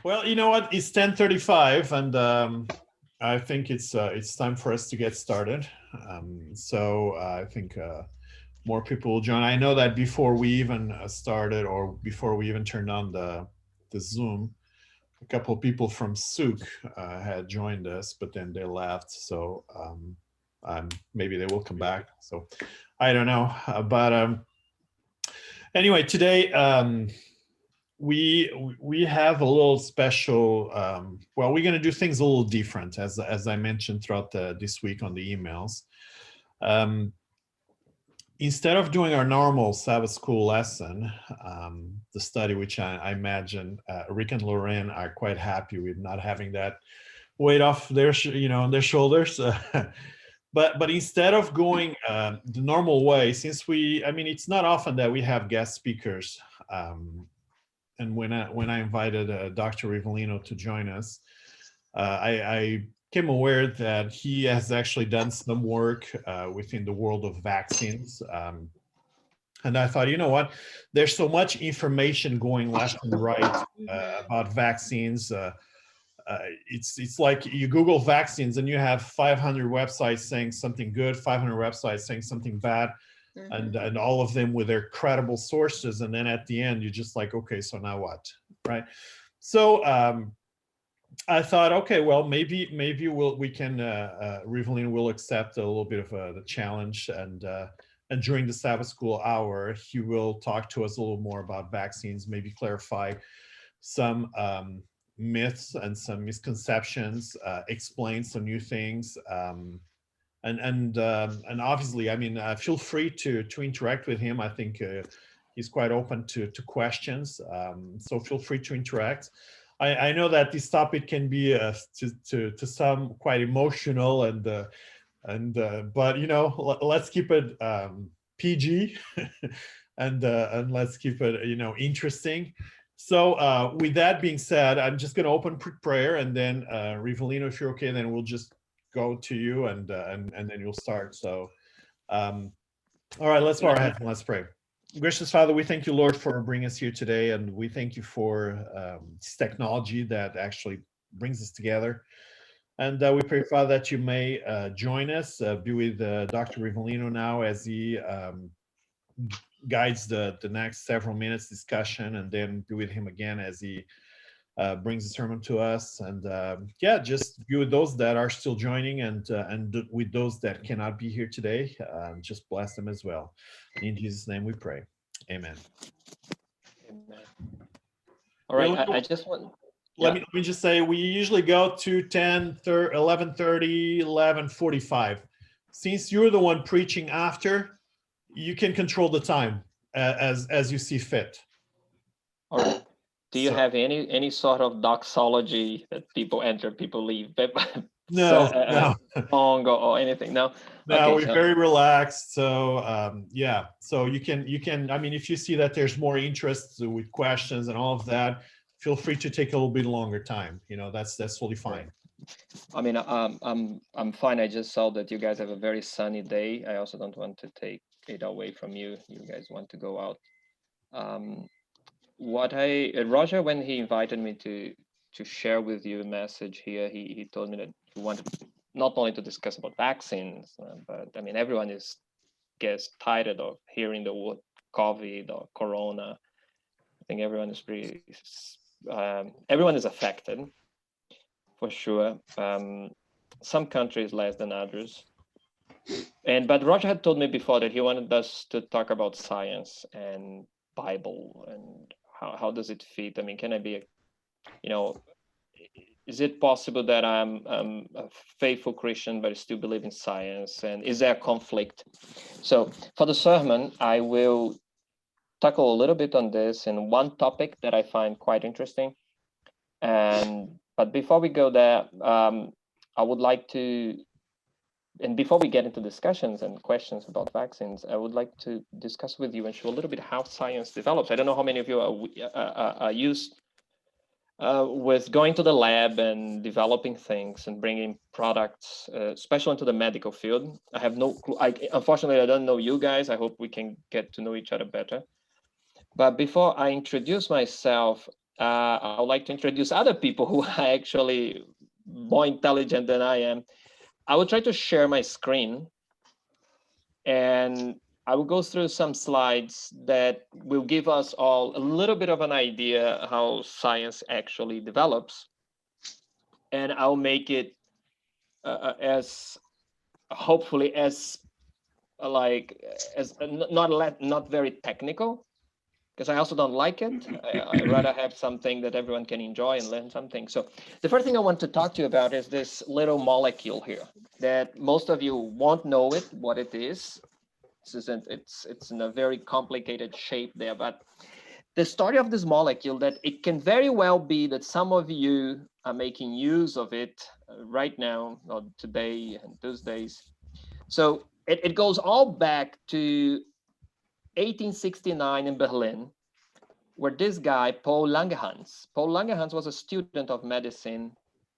Well, you know what? It's 10:35, and I think it's time for us to get started. So I think more people will join. I know that before we even started, or before we even turned on the Zoom, a couple of people from Souk had joined us, but then they left. So maybe they will come back. So I don't know, but anyway, today. We have a little special. Well, we're going to do things a little different, as I mentioned throughout this week on the emails. Um, Instead of doing our normal Sabbath school lesson, the study, which I imagine Rick and Lorraine are quite happy with not having that weight off their on their shoulders. But instead of going the normal way, since I mean, it's not often that we have guest speakers. And when I invited Dr. Rivelino to join us, I became aware that he has actually done some work within the world of vaccines. And I thought, you know what? There's so much information going left and right about vaccines. It's like you Google vaccines and you have 500 websites saying something good, 500 websites saying something bad, and all of them with their credible sources. And then at the end, you're just like, okay, so now what, right? So I thought, okay, well, maybe we can Rivelino will accept a little bit of the challenge, and during the Sabbath school hour, he will talk to us a little more about vaccines, maybe clarify some myths and some misconceptions, explain some new things. And obviously, I mean, feel free to interact with him. I think he's quite open to questions, so feel free to interact. I know that this topic can be to some quite emotional, and but let's keep it PG, and let's keep it interesting. So with that being said, I'm just going to open prayer, and then Rivelino, if you're okay, then we'll just go to you, and then you'll start. So all right, let's bow our heads and let's pray. Gracious Father, we thank you, Lord, for bringing us here today, and we thank you for this technology that actually brings us together. And we pray, Father, that you may join us, be with Dr. Rivelino now as he guides the next several minutes discussion, and then be with him again as he brings the sermon to us. And yeah, just be with those that are still joining, and with those that cannot be here today, just bless them as well. In Jesus' name we pray. Amen. Amen. All right, I just want... Let me just say, we usually go to 11:30, 11:45. Since you're the one preaching after, you can control the time as you see fit. All right. Do you have any sort of doxology that people enter, people leave? No. Song or anything? No. No, okay, we're very relaxed. So yeah, so you can. I mean, if you see that there's more interest with questions and all of that, feel free to take a little bit longer time. That's totally fine. I mean, I'm fine. I just saw that you guys have a very sunny day. I also don't want to take it away from you. You guys want to go out. Roger, when he invited me to share with you a message here, he told me that he wanted not only to discuss about vaccines, but I mean, everyone gets tired of hearing the word COVID or Corona. I think everyone is everyone is affected, for sure. Some countries less than others. But Roger had told me before that he wanted us to talk about science and Bible and how does it fit? I mean, can I be is it possible that I'm a faithful Christian but still believe in science? And is there a conflict? So for the sermon, I will tackle a little bit on this in one topic that I find quite interesting. But before we go there, I would like to, and before we get into discussions and questions about vaccines, I would like to discuss with you and show a little bit how science develops. I don't know how many of you are used with going to the lab and developing things and bringing products, especially into the medical field. I have no clue. Unfortunately, I don't know you guys. I hope we can get to know each other better. But before I introduce myself, I would like to introduce other people who are actually more intelligent than I am. I will try to share my screen, and I will go through some slides that will give us all a little bit of an idea how science actually develops. And I'll make it as hopefully as not very technical, because I also don't like it. I rather have something that everyone can enjoy and learn something. So the first thing I want to talk to you about is this little molecule here that most of you won't know what it is. It's in a very complicated shape there, but the story of this molecule, that it can very well be that some of you are making use of it right now, or today and those days. So it goes all back to 1869 in Berlin, where this guy, Paul Langerhans was a student of medicine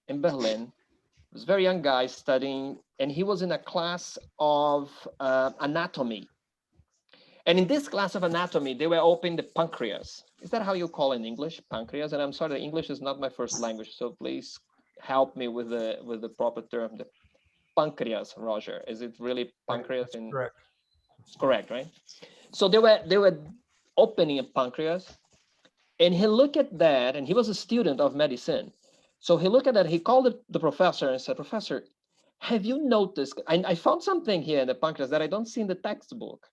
in Berlin. He was a very young guy studying, and he was in a class of anatomy. And in this class of anatomy, they were opening the pancreas. Is that how you call it in English, pancreas? And I'm sorry, English is not my first language, so please help me with the proper term. The pancreas, Roger. Is it really pancreas? That's correct. Correct, right? So they were opening a pancreas, and he looked at that, and he was a student of medicine. So he looked at that, he called the professor and said, "Professor, have you noticed, I found something here in the pancreas that I don't see in the textbook."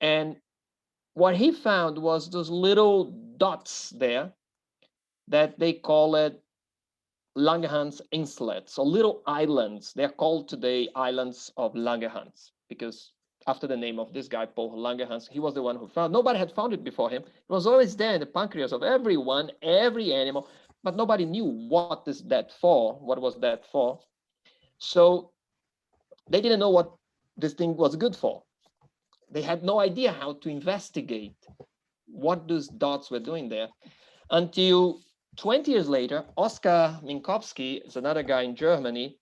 And what he found was those little dots there that they call it Langerhans inslets, or little islands. They're called today islands of Langerhans, because after the name of this guy, Paul Langerhans, he was the one who found. Nobody had found it before him. It was always there in the pancreas of everyone, every animal, but nobody knew what was that for. So they didn't know what this thing was good for. They had no idea how to investigate what those dots were doing there until 20 years later. Oskar Minkowski is another guy in Germany.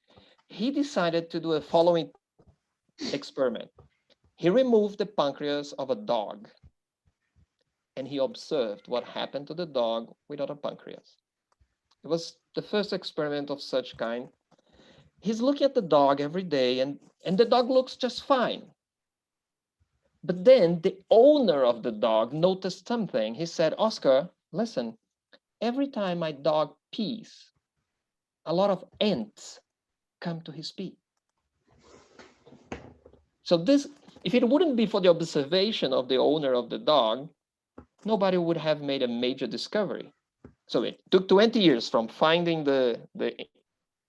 He decided to do a following experiment. He removed the pancreas of a dog, and he observed what happened to the dog without a pancreas. It was the first experiment of such kind. He's looking at the dog every day, and the dog looks just fine. But then the owner of the dog noticed something. He said, "Oscar, listen, every time my dog pees, a lot of ants come to his pee." So this, if it wouldn't be for the observation of the owner of the dog, nobody would have made a major discovery. So it took 20 years from finding the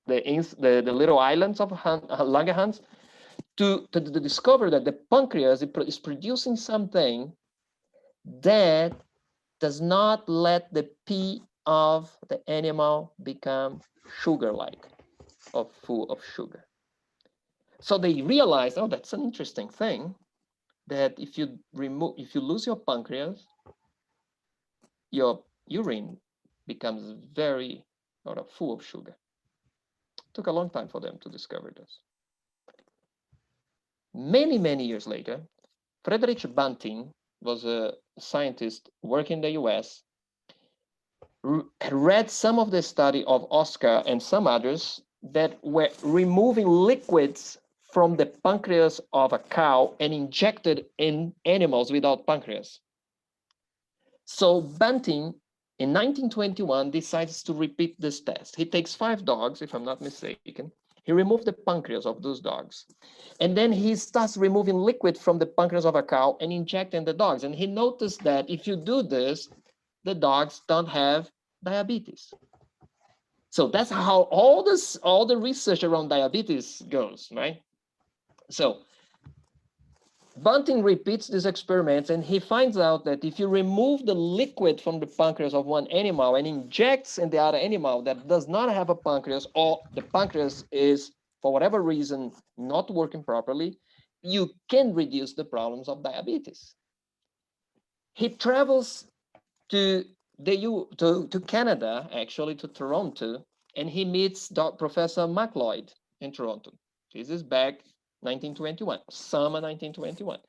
little islands of Langerhans to the discovery that the pancreas is producing something that does not let the pee of the animal become sugar-like, or full of sugar. So they realized, oh, that's an interesting thing, that if you lose your pancreas, your urine becomes very full of sugar. It took a long time for them to discover this. Many, many years later, Friedrich Banting was a scientist working in the US, read some of the study of Oscar and some others that were removing liquids from the pancreas of a cow and injected in animals without pancreas. So Banting, in 1921, decides to repeat this test. He takes 5 dogs, if I'm not mistaken. He removed the pancreas of those dogs. And then he starts removing liquid from the pancreas of a cow and injecting the dogs. And he noticed that if you do this, the dogs don't have diabetes. So that's how all the research around diabetes goes, right? So Banting repeats these experiments, and he finds out that if you remove the liquid from the pancreas of one animal and injects in the other animal that does not have a pancreas, or the pancreas is, for whatever reason, not working properly, you can reduce the problems of diabetes. He travels to Canada, actually to Toronto, and he meets Professor MacLeod in Toronto. This is back 1921, summer 1921.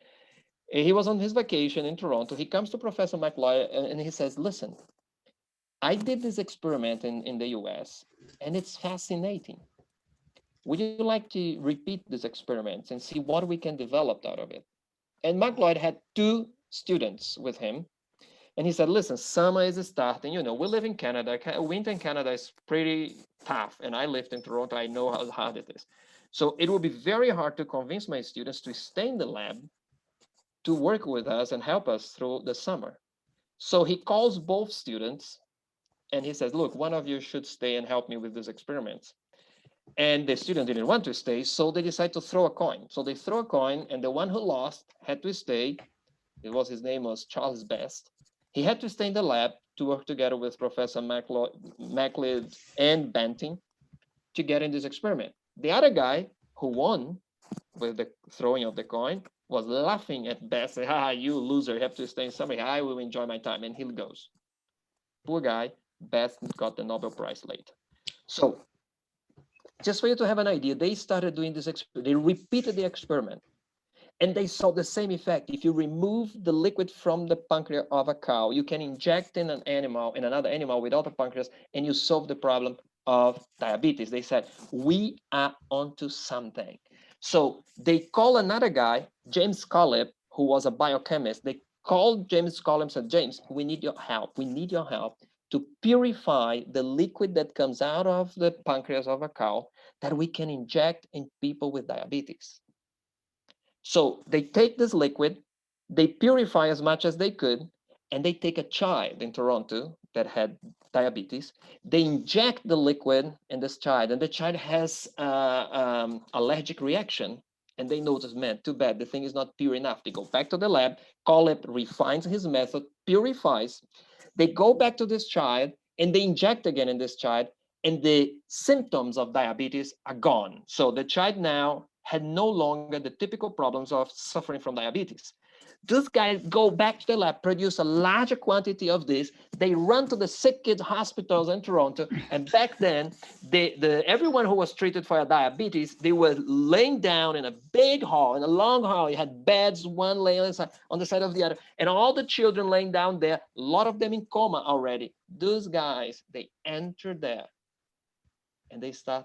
He was on his vacation in Toronto. He comes to Professor MacLeod and he says, "Listen, I did this experiment in the US, and it's fascinating. Would you like to repeat these experiments and see what we can develop out of it? And Mark Lloyd had two students with him. And he said, listen, summer is starting. You know, we live in Canada. Winter in Canada is pretty tough. And I lived in Toronto. I know how hard it is. So it will be very hard to convince my students to stay in the lab, to work with us and help us through the summer. So he calls both students and he says, look, one of you should stay and help me with these experiments. And the student didn't want to stay, so they decided to throw a coin. So they threw a coin, and the one who lost had to stay. His name was Charles Best. He had to stay in the lab to work together with Professor Macleod and Banting to get in this experiment. The other guy who won with the throwing of the coin was laughing at Best, saying, "Ha, you loser, you have to stay in summer. I will enjoy my time." And he goes. Poor guy, Best got the Nobel Prize later. So just for you to have an idea, they started doing this experiment. They repeated the experiment, and they saw the same effect. If you remove the liquid from the pancreas of a cow, you can inject in another animal without a pancreas, and you solve the problem of diabetes. They said, we are onto something. So they call another guy, James Collip, who was a biochemist. They called James Collip and said, James, we need your help. We need your help to purify the liquid that comes out of the pancreas of a cow that we can inject in people with diabetes. So they take this liquid, they purify as much as they could, and they take a child in Toronto that had diabetes. They inject the liquid in this child, and the child has allergic reaction. And they notice, man, too bad, the thing is not pure enough. They go back to the lab, Collip refines his method, purifies. They go back to this child, and they inject again in this child, and the symptoms of diabetes are gone. So the child now had no longer the typical problems of suffering from diabetes. These guys go back to the lab, produce a larger quantity of this. They run to the sick kids hospitals in Toronto. And back then, everyone who was treated for diabetes, they were laying down in a big hall, in a long hall. You had beds, one laying on the side of the other. And all the children laying down there, a lot of them in coma already. Those guys, they enter there and they start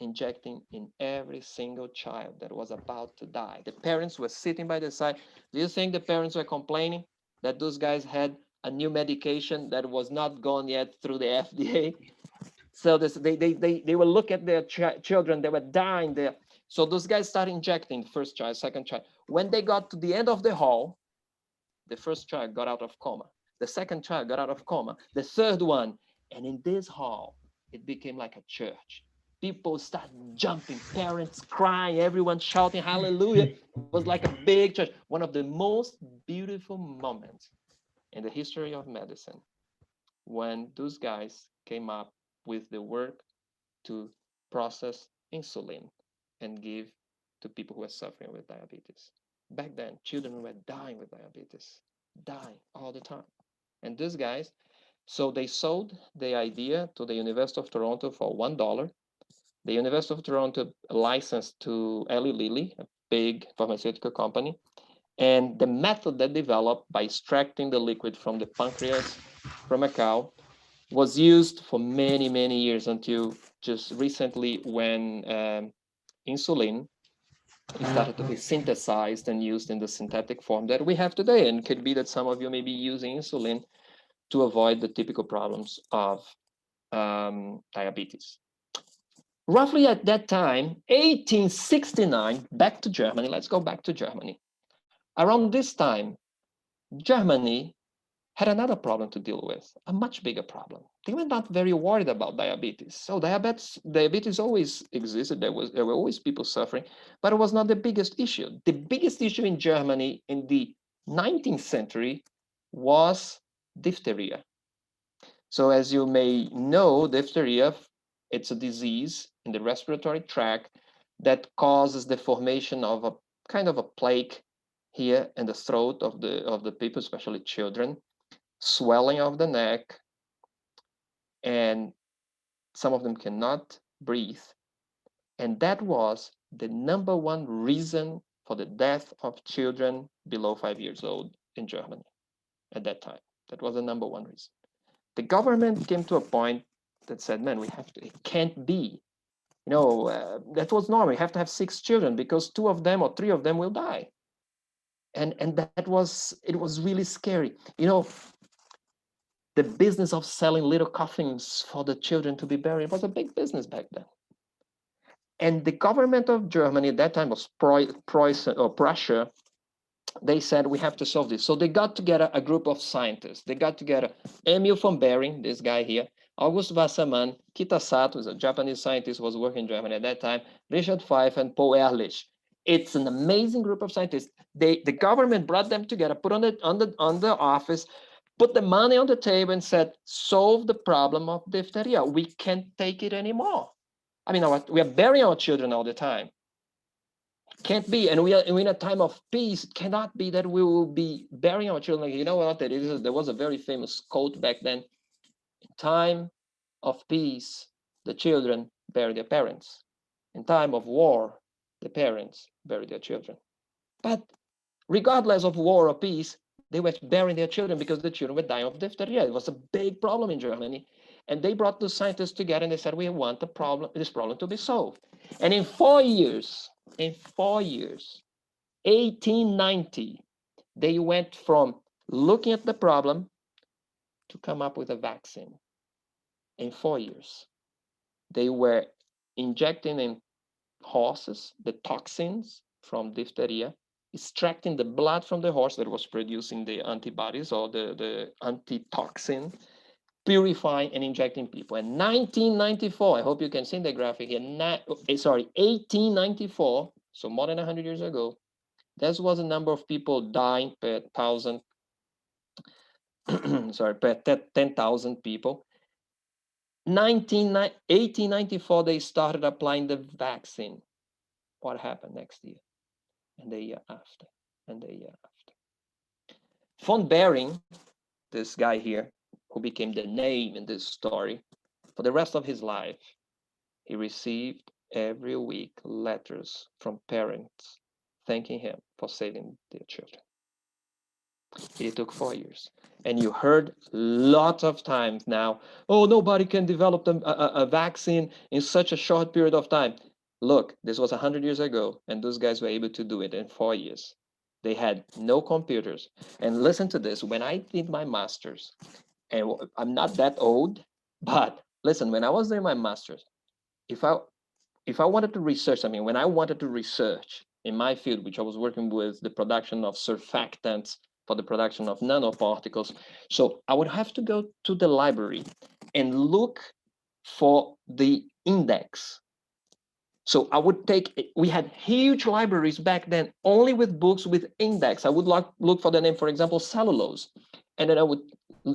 injecting in every single child that was about to die. The parents were sitting by the side. Do you think the parents were complaining that those guys had a new medication that was not gone yet through the FDA? So they will look at their children, they were dying there. So those guys started injecting first child, second child. When they got to the end of the hall, the first child got out of coma. The second child got out of coma. The third one. And in this hall, it became like a church. People started jumping, parents crying, everyone shouting hallelujah. It was like a big church. One of the most beautiful moments in the history of medicine when those guys came up with the work to process insulin and give to people who are suffering with diabetes. Back then, children were dying with diabetes, dying all the time. And these guys, so they sold the idea to the University of Toronto for $1. The University of Toronto licensed to Eli Lilly, a big pharmaceutical company. And the method they developed by extracting the liquid from the pancreas from a cow was used for many, many years until just recently when insulin started to be synthesized and used in the synthetic form that we have today. And it could be that some of you may be using insulin to avoid the typical problems of diabetes. Roughly at that time, 1869, back to Germany, let's go back to Germany. Around this time, Germany had another problem to deal with, a much bigger problem. They were not very worried about diabetes. So diabetes always existed. There were always people suffering, but it was not the biggest issue. The biggest issue in Germany in the 19th century was diphtheria. So as you may know, diphtheria, it's a disease in the respiratory tract that causes the formation of a kind of a plaque here in the throat of the people, especially children, swelling of the neck, and some of them cannot breathe. And that was the number one reason for the death of children below 5 years old in Germany at that time. That was the number one reason. the government came to a point that said, man, we have to, it can't be. You know, that was normal. You have to have 6 children because 2 of them or 3 of them will die. And that was, it was really scary. You know, the business of selling little coffins for the children to be buried was a big business back then. And the government of Germany at that time was Prussia. They said, we have to solve this. So they got together a group of scientists. They got together Emil von Behring, this guy here, August Wassermann, Kitasato, who's a Japanese scientist who was working in Germany at that time, Richard Pfeiffer, and Paul Ehrlich. It's an amazing group of scientists. The government brought them together, put on the office, put the money on the table and said, solve the problem of diphtheria. We can't take it anymore. I mean, we are burying our children all the time. Can't be, and we're in a time of peace. It cannot be that we will be burying our children. You know what? There was a very famous quote back then. In time of peace, the children bury their parents. In time of war, the parents bury their children. But regardless of war or peace, they were burying their children because the children were dying of diphtheria. It was a big problem in Germany. And they brought the scientists together and they said, we want this problem to be solved. And in 4 years, 1890, they went from looking at the problem to come up with a vaccine. In 4 years, they were injecting in horses the toxins from diphtheria, extracting the blood from the horse that was producing the antibodies or the antitoxin, purifying and injecting people. And 1994, I hope you can see the graphic here, 1894, so more than 100 years ago, that was the number of people dying per 1,000, per 10,000 people. 1894, they started applying the vaccine. What happened next year? And the year after, and the year after. Von Behring, this guy here, who became the name in this story, for the rest of his life, he received every week letters from parents thanking him for saving their children. It took 4 years. And you heard lots of times now, oh, nobody can develop a vaccine in such a short period of time. Look, this was 100 years ago, and those guys were able to do it in 4 years. They had no computers. And listen to this, when I did my master's, and I'm not that old, but listen, when I was doing my master's, if I wanted to research, when I wanted to research in my field, which I was working with the production of surfactants for the production of nanoparticles, so I would have to go to the library and look for the index. So I would we had huge libraries back then, only with books with index. I would look for the name, for example, cellulose. And then I would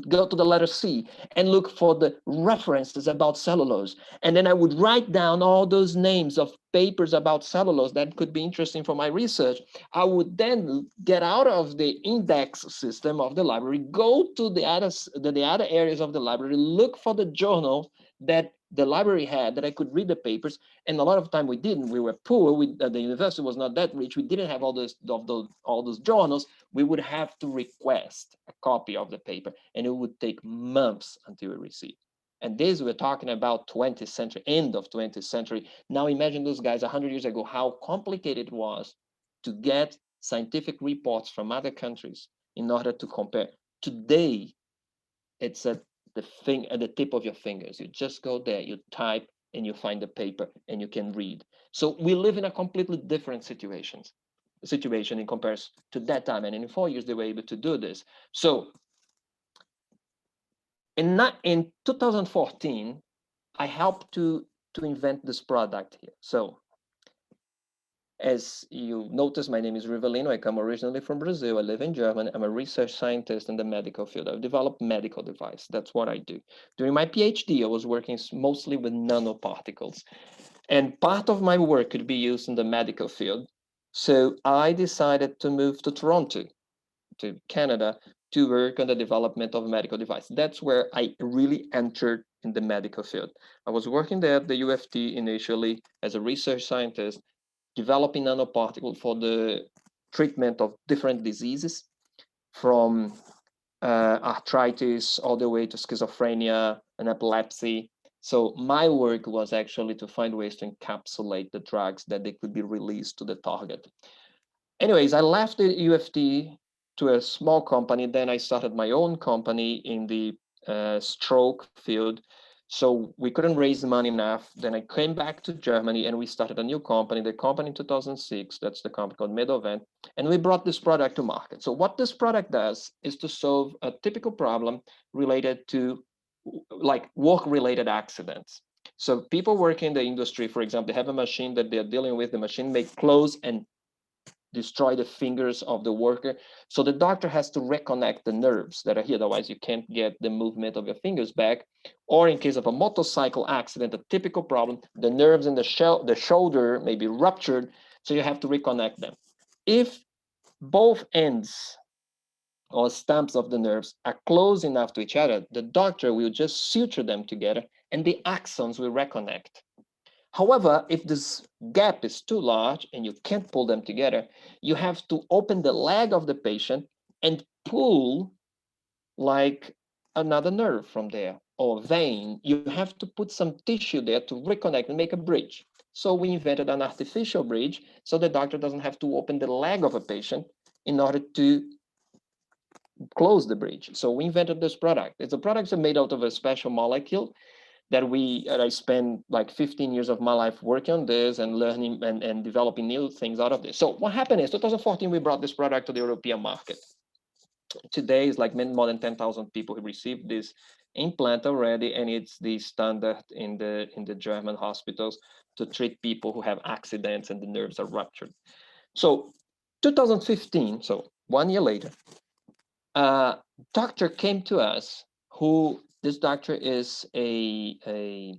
go to the letter C and look for the references about cellulose. And then I would write down all those names of papers about cellulose that could be interesting for my research. I would then get out of the index system of the library, go to the other areas of the library, look for the journals that the library had that I could read the papers. And a lot of time we didn't. We were poor. The university was not that rich. We didn't have all those journals. We would have to request a copy of the paper, and it would take months until we received. And this we're talking about 20th century, end of 20th century. Now imagine those guys 100 years ago, how complicated it was to get scientific reports from other countries in order to compare. Today, it's at the tip of your fingers. You just go there, you type, and you find the paper, and you can read. So we live in a completely different situation in comparison to that time. And in 4 years, they were able to do this. So in 2014, I helped to invent this product here. So as you notice, my name is Rivelino. I come originally from Brazil. I live in Germany. I'm a research scientist in the medical field. I've developed medical device. That's what I do. During my PhD, I was working mostly with nanoparticles. And part of my work could be used in the medical field. So I decided to move to Toronto, to Canada, to work on the development of a medical device. That's where I really entered in the medical field. I was working there at the UFT initially as a research scientist, developing nanoparticles for the treatment of different diseases, from arthritis, all the way to schizophrenia and epilepsy. So my work was actually to find ways to encapsulate the drugs that they could be released to the target. Anyways, I left the UFT to a small company. Then I started my own company in the stroke field. So we couldn't raise the money enough. Then I came back to Germany and we started a new company, the company in 2006. That's the company called Medovent. And we brought this product to market. So what this product does is to solve a typical problem related to like work-related accidents. So people working in the industry, for example, they have a machine that they're dealing with. The machine may close and destroy the fingers of the worker. So the doctor has to reconnect the nerves that are here. Otherwise, you can't get the movement of your fingers back. Or in case of a motorcycle accident, a typical problem, the nerves in the shoulder may be ruptured. So you have to reconnect them. If both ends or stumps of the nerves are close enough to each other, the doctor will just suture them together and the axons will reconnect. However, if this gap is too large and you can't pull them together, you have to open the leg of the patient and pull like another nerve from there or vein. You have to put some tissue there to reconnect and make a bridge. So we invented an artificial bridge so the doctor doesn't have to open the leg of a patient in order to close the bridge. So we invented this product. It's a product made out of a special molecule that I spent like 15 years of my life working on this and learning and developing new things out of this. So what happened is 2014, we brought this product to the European market. Today is like more than 10,000 people who received this implant already, and it's the standard in the German hospitals to treat people who have accidents and the nerves are ruptured. So 2015, so 1 year later, a doctor came to us who this doctor is a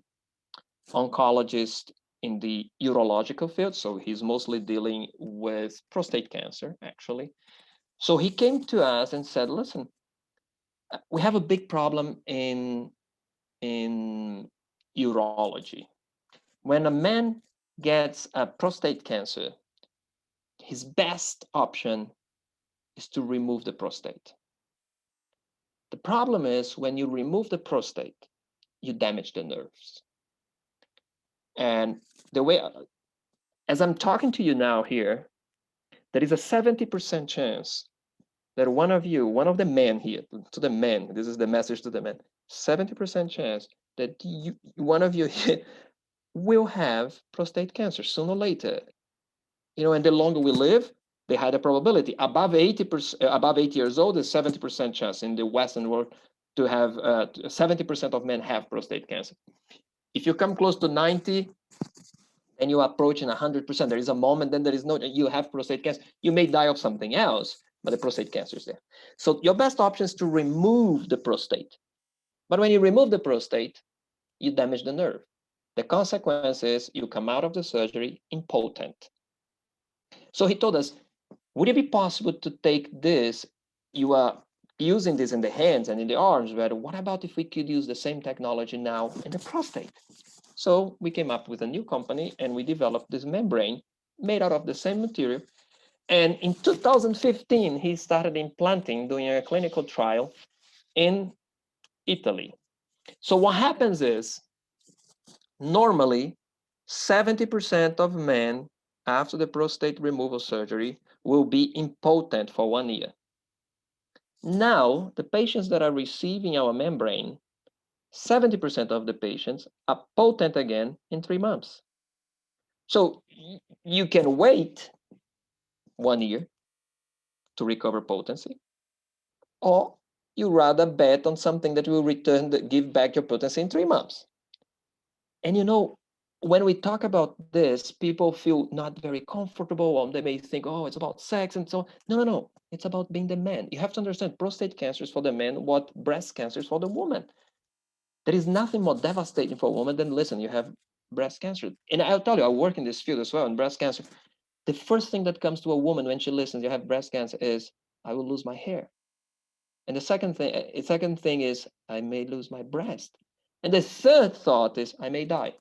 oncologist in the urological field. So he's mostly dealing with prostate cancer, actually. So he came to us and said, listen, we have a big problem in urology. When a man gets a prostate cancer, his best option is to remove the prostate. The problem is when you remove the prostate, you damage the nerves. And the way, as I'm talking to you now here, there is a 70% chance that one of the men here, to the men, this is the message to the men, 70% chance that one of you here will have prostate cancer sooner or later. And the longer we live, the higher the probability. Above 80 years old, there's 70% chance in the Western world to have 70% of men have prostate cancer. If you come close to 90 and you're approaching 100%, there is a moment, then you have prostate cancer. You may die of something else, but the prostate cancer is there. So your best option is to remove the prostate. But when you remove the prostate, you damage the nerve. The consequence is you come out of the surgery impotent. So he told us, would it be possible to take this? You are using this in the hands and in the arms, but what about if we could use the same technology now in the prostate? So we came up with a new company and we developed this membrane made out of the same material. And in 2015, he started implanting, doing a clinical trial in Italy. So what happens is, normally, 70% of men after the prostate removal surgery will be impotent for 1 year. Now, the patients that are receiving our membrane, 70% of the patients are potent again in 3 months. So you can wait 1 year to recover potency, or you rather bet on something that will give back your potency in 3 months. And when we talk about this, people feel not very comfortable, or they may think, oh, it's about sex and so on. No. It's about being the man. You have to understand prostate cancer is for the man what breast cancer is for the woman. There is nothing more devastating for a woman than, listen, you have breast cancer. And I'll tell you, I work in this field as well, in breast cancer. The first thing that comes to a woman when she listens, you have breast cancer, is, I will lose my hair. And the second thing is, I may lose my breast. And the third thought is, I may die.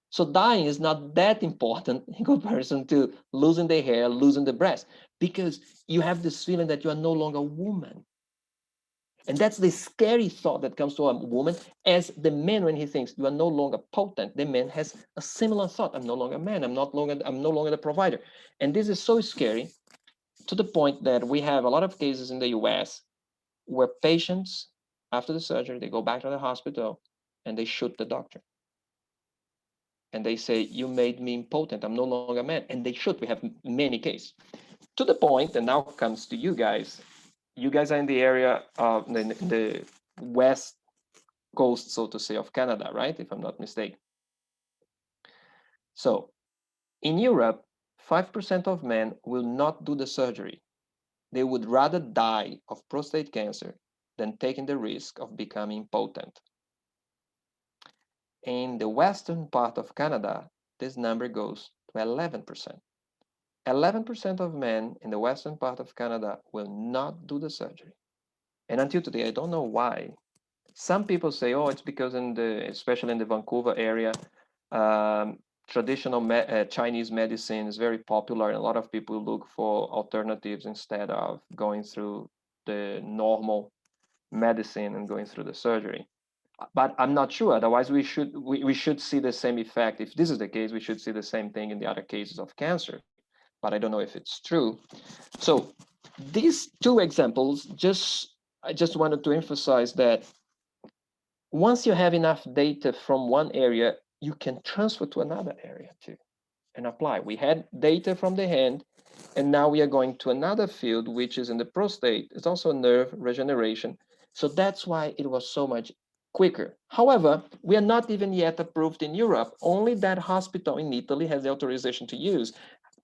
So dying is not that important in comparison to losing the hair, losing the breast, because you have this feeling that you are no longer a woman. And that's the scary thought that comes to a woman, as the man, when he thinks you are no longer potent, the man has a similar thought. I'm no longer a man. I'm no longer the provider. And this is so scary, to the point that we have a lot of cases in the US where patients, after the surgery, they go back to the hospital and they shoot the doctor. And they say, you made me impotent. I'm no longer a man. And they shoot. We have many cases. To the point, and now comes to you guys. You guys are in the area of the west coast, so to say, of Canada, right? If I'm not mistaken. So in Europe, 5% of men will not do the surgery. They would rather die of prostate cancer than taking the risk of becoming impotent. In the western part of Canada, this number goes to 11%. 11% of men in the western part of Canada will not do the surgery. And until today, I don't know why. Some people say, oh, it's because especially in the Vancouver area, traditional Chinese medicine is very popular, and a lot of people look for alternatives instead of going through the normal medicine and going through the surgery. But I'm not sure. Otherwise, we should see the same effect. If this is the case, we should see the same thing in the other cases of cancer. But I don't know if it's true. So these two examples, I just wanted to emphasize that once you have enough data from one area, you can transfer to another area too and apply. We had data from the hand, and now we are going to another field, which is in the prostate. It's also nerve regeneration. So that's why it was so much quicker. However, we are not even yet approved in Europe. Only that hospital in Italy has the authorization to use.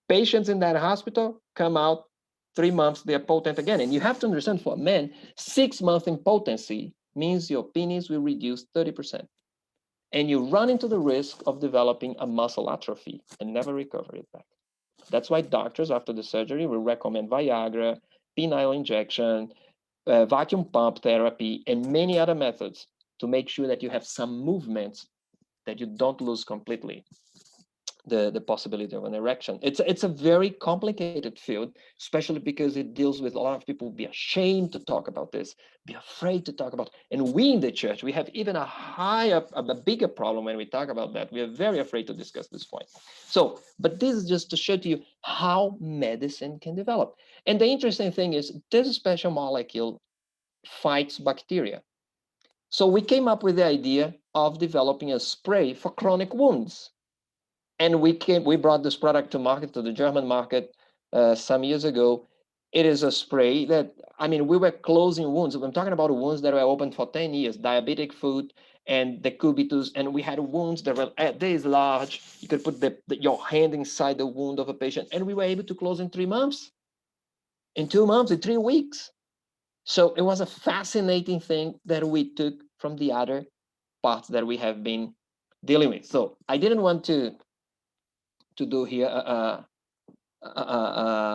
Patients in that hospital come out 3 months, they're potent again. And you have to understand, for men, 6 months impotency means your penis will reduce 30%. And you run into the risk of developing a muscle atrophy and never recover it back. That's why doctors after the surgery will recommend Viagra, penile injection, vacuum pump therapy, and many other methods to make sure that you have some movements that you don't lose completely the possibility of an erection. It's a very complicated field, especially because it deals with a lot of people be ashamed to talk about this, be afraid to talk about. And we in the church, we have even a bigger problem when we talk about that. We are very afraid to discuss this point. So, but this is just to show to you how medicine can develop. And the interesting thing is this special molecule fights bacteria. So we came up with the idea of developing a spray for chronic wounds. And we brought this product to market, to the German market, some years ago. It is a spray that, I mean, we were closing wounds. I'm talking about wounds that were open for 10 years, diabetic foot and decubitus, and we had wounds that were this large. You could put your hand inside the wound of a patient, and we were able to close in 3 months, in 2 months, in 3 weeks. So it was a fascinating thing that we took from the other parts that we have been dealing with. So I didn't want to do here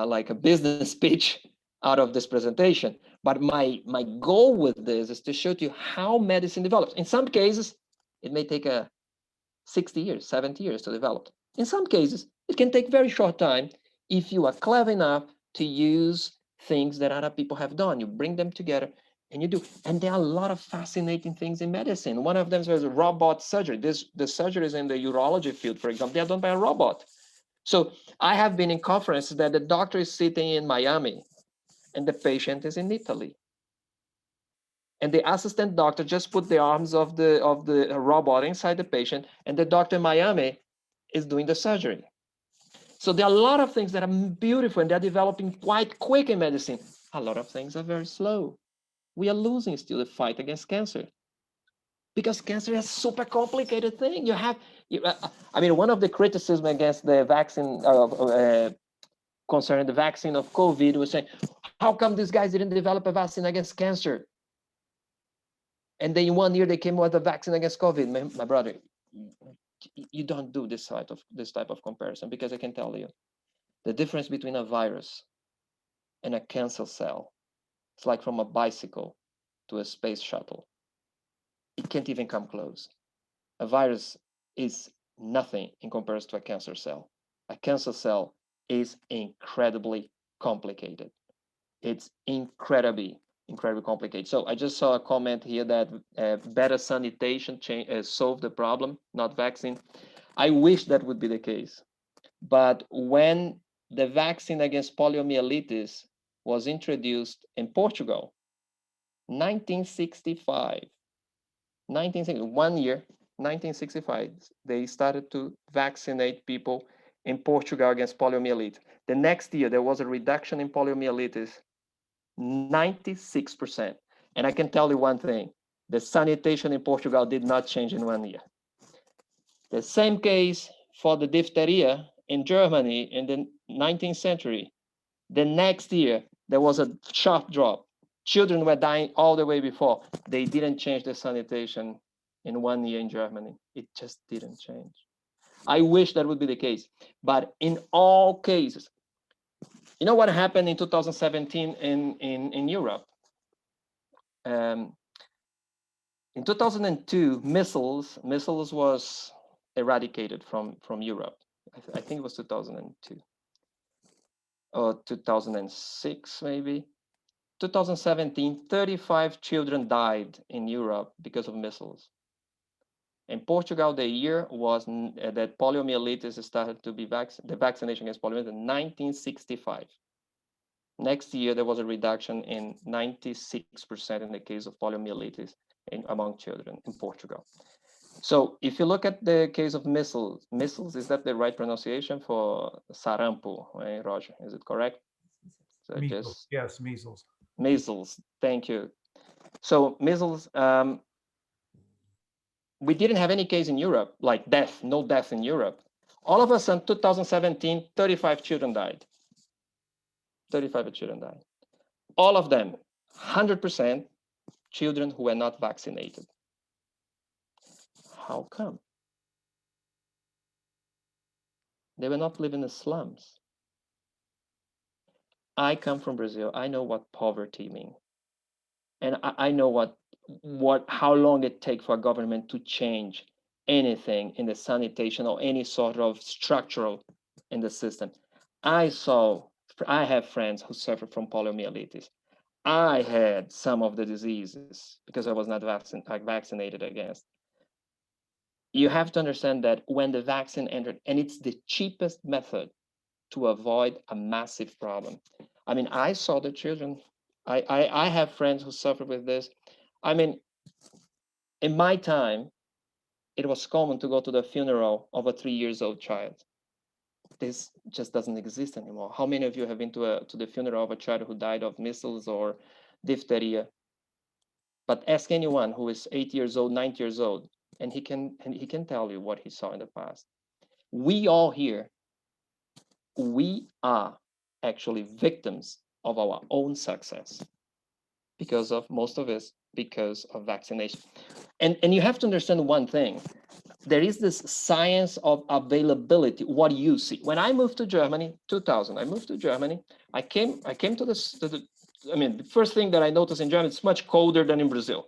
like a business pitch out of this presentation. But my goal with this is to show to you how medicine develops. In some cases, it may take 60 years, 70 years to develop. In some cases, it can take very short time if you are clever enough to use things that other people have done. You bring them together and you do. And there are a lot of fascinating things in medicine. One of them is robot surgery. The surgeries in the urology field, for example, they are done by a robot. So I have been in conferences that the doctor is sitting in Miami and the patient is in Italy. And the assistant doctor just put the arms of the robot inside the patient, and the doctor in Miami is doing the surgery. So there are a lot of things that are beautiful and they're developing quite quick in medicine. A lot of things are very slow. We are losing still the fight against cancer, because cancer is a super complicated thing. I mean, one of the criticisms against the vaccine concerning the vaccine of COVID was saying, how come these guys didn't develop a vaccine against cancer? And then in 1 year they came with a vaccine against COVID. My brother, you don't do this type of comparison, because I can tell you the difference between a virus and a cancer cell. It's like from a bicycle to a space shuttle. It can't even come close. A virus is nothing in comparison to a cancer cell. A cancer cell is incredibly complicated. It's incredibly incredibly complicated. So I just saw a comment here that better sanitation solve the problem, not vaccine. I wish that would be the case. But when the vaccine against poliomyelitis was introduced in Portugal, 1965, 1 year, 1965, they started to vaccinate people in Portugal against poliomyelitis. The next year, there was a reduction in poliomyelitis, 96%. And I can tell you one thing, the sanitation in Portugal did not change in 1 year. The same case for the diphtheria in Germany in the 19th century. The next year, there was a sharp drop. Children were dying all the way before. They didn't change the sanitation in 1 year in Germany. It just didn't change. I wish that would be the case. But in all cases, you know what happened in 2017 in Europe? In 2002, measles was eradicated from Europe. I think it was 2002 or 2006 maybe. 2017, 35 children died in Europe because of measles. In Portugal, the year was that poliomyelitis started to be the vaccination against poliomyelitis in 1965. Next year, there was a reduction in 96% in the case of poliomyelitis among children in Portugal. So if you look at the case of measles, is that the right pronunciation for sarampo, right, Roger? Is it correct? So Measles. Yes, measles. Measles, thank you. So measles, we didn't have any case in Europe, like death, no death in Europe. All of a sudden, 2017, 35 children died. 35 children died. All of them, 100% children who were not vaccinated. How come? They were not living in the slums. I come from Brazil. I know what poverty means. And I know how long it takes for a government to change anything in the sanitation or any sort of structural in the system. I have friends who suffer from poliomyelitis. I had some of the diseases because I was not vaccinated against. You have to understand that when the vaccine entered, and it's the cheapest method to avoid a massive problem. I mean, I saw the children. I have friends who suffer with this. I mean, in my time, it was common to go to the funeral of a 3-year-old child. This just doesn't exist anymore. How many of you have been to the funeral of a child who died of measles or diphtheria? But ask anyone who is 8 years old, 9 years old, and he can tell you what he saw in the past. We all here, we are actually victims of our own success because of most of us, because of vaccination. And you have to understand one thing. There is this science of availability. What do you see? When I moved to Germany, 2000, I moved to Germany. I came to the first thing that I noticed in Germany, it's much colder than in Brazil.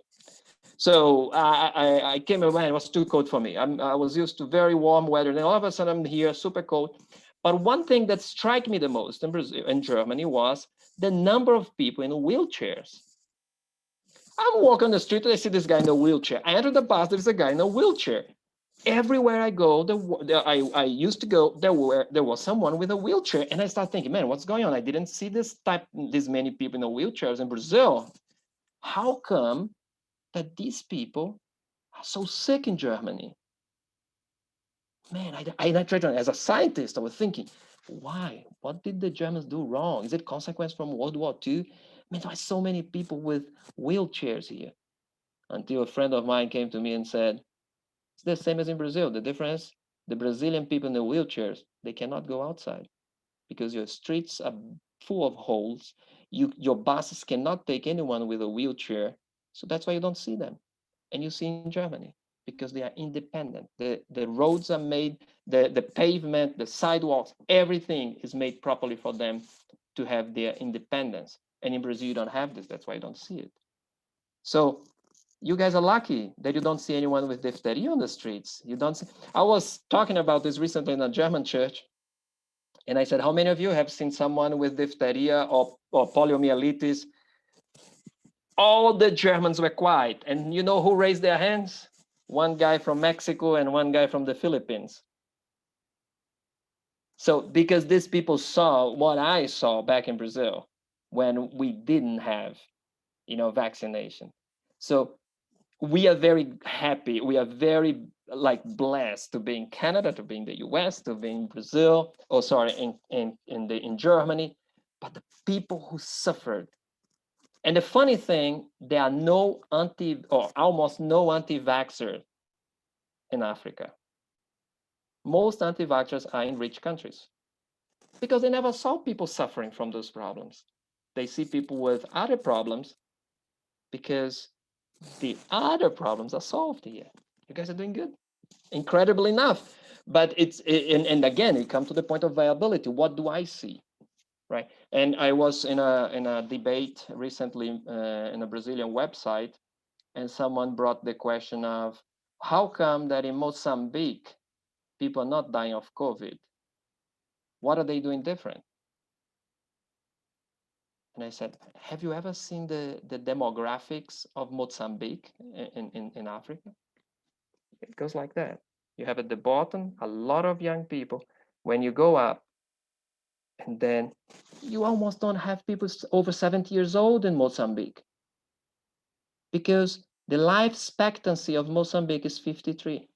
So I came and it was too cold for me. I was used to very warm weather. Then all of a sudden I'm here, super cold. But one thing that struck me the most in Brazil and Germany was the number of people in wheelchairs. I'm walking the street and I see this guy in a wheelchair. I enter the bus, there's a guy in a wheelchair. Everywhere I go, I used to go, there was someone with a wheelchair. And I start thinking, man, what's going on? I didn't see this many people in the wheelchairs in Brazil. How come that these people are so sick in Germany? Man, I tried to, as a scientist, I was thinking, why? What did the Germans do wrong? Is it consequence from World War II? Man, there are so many people with wheelchairs here. Until a friend of mine came to me and said, it's the same as in Brazil. The difference, the Brazilian people in the wheelchairs, they cannot go outside because your streets are full of holes. Your buses cannot take anyone with a wheelchair. So that's why you don't see them. And you see in Germany, because they are independent. The roads are made, the pavement, the sidewalks, everything is made properly for them to have their independence. And in Brazil, you don't have this. That's why you don't see it. So you guys are lucky that you don't see anyone with diphtheria on the streets. You don't see. I was talking about this recently in a German church. And I said, how many of you have seen someone with diphtheria or poliomyelitis? All the Germans were quiet. And you know who raised their hands? One guy from Mexico and one guy from the Philippines. So because these people saw what I saw back in Brazil when we didn't have, vaccination. So we are very happy. We are very blessed to be in Canada, to be in the US, to be in Brazil, in Germany. But the people who suffered, and the funny thing, there are no almost no anti-vaxxers in Africa. Most anti-vaxxers are in rich countries because they never saw people suffering from those problems. They see people with other problems because the other problems are solved here. You guys are doing good, incredible enough. But and again, it comes to the point of viability. What do I see, right? And I was in a debate recently in a Brazilian website, and someone brought the question of how come that in Mozambique people are not dying of COVID? What are they doing different? And I said, have you ever seen the demographics of Mozambique in Africa? It goes like that. You have at the bottom a lot of young people. When you go up, and then you almost don't have people over 70 years old in Mozambique because the life expectancy of Mozambique is 53.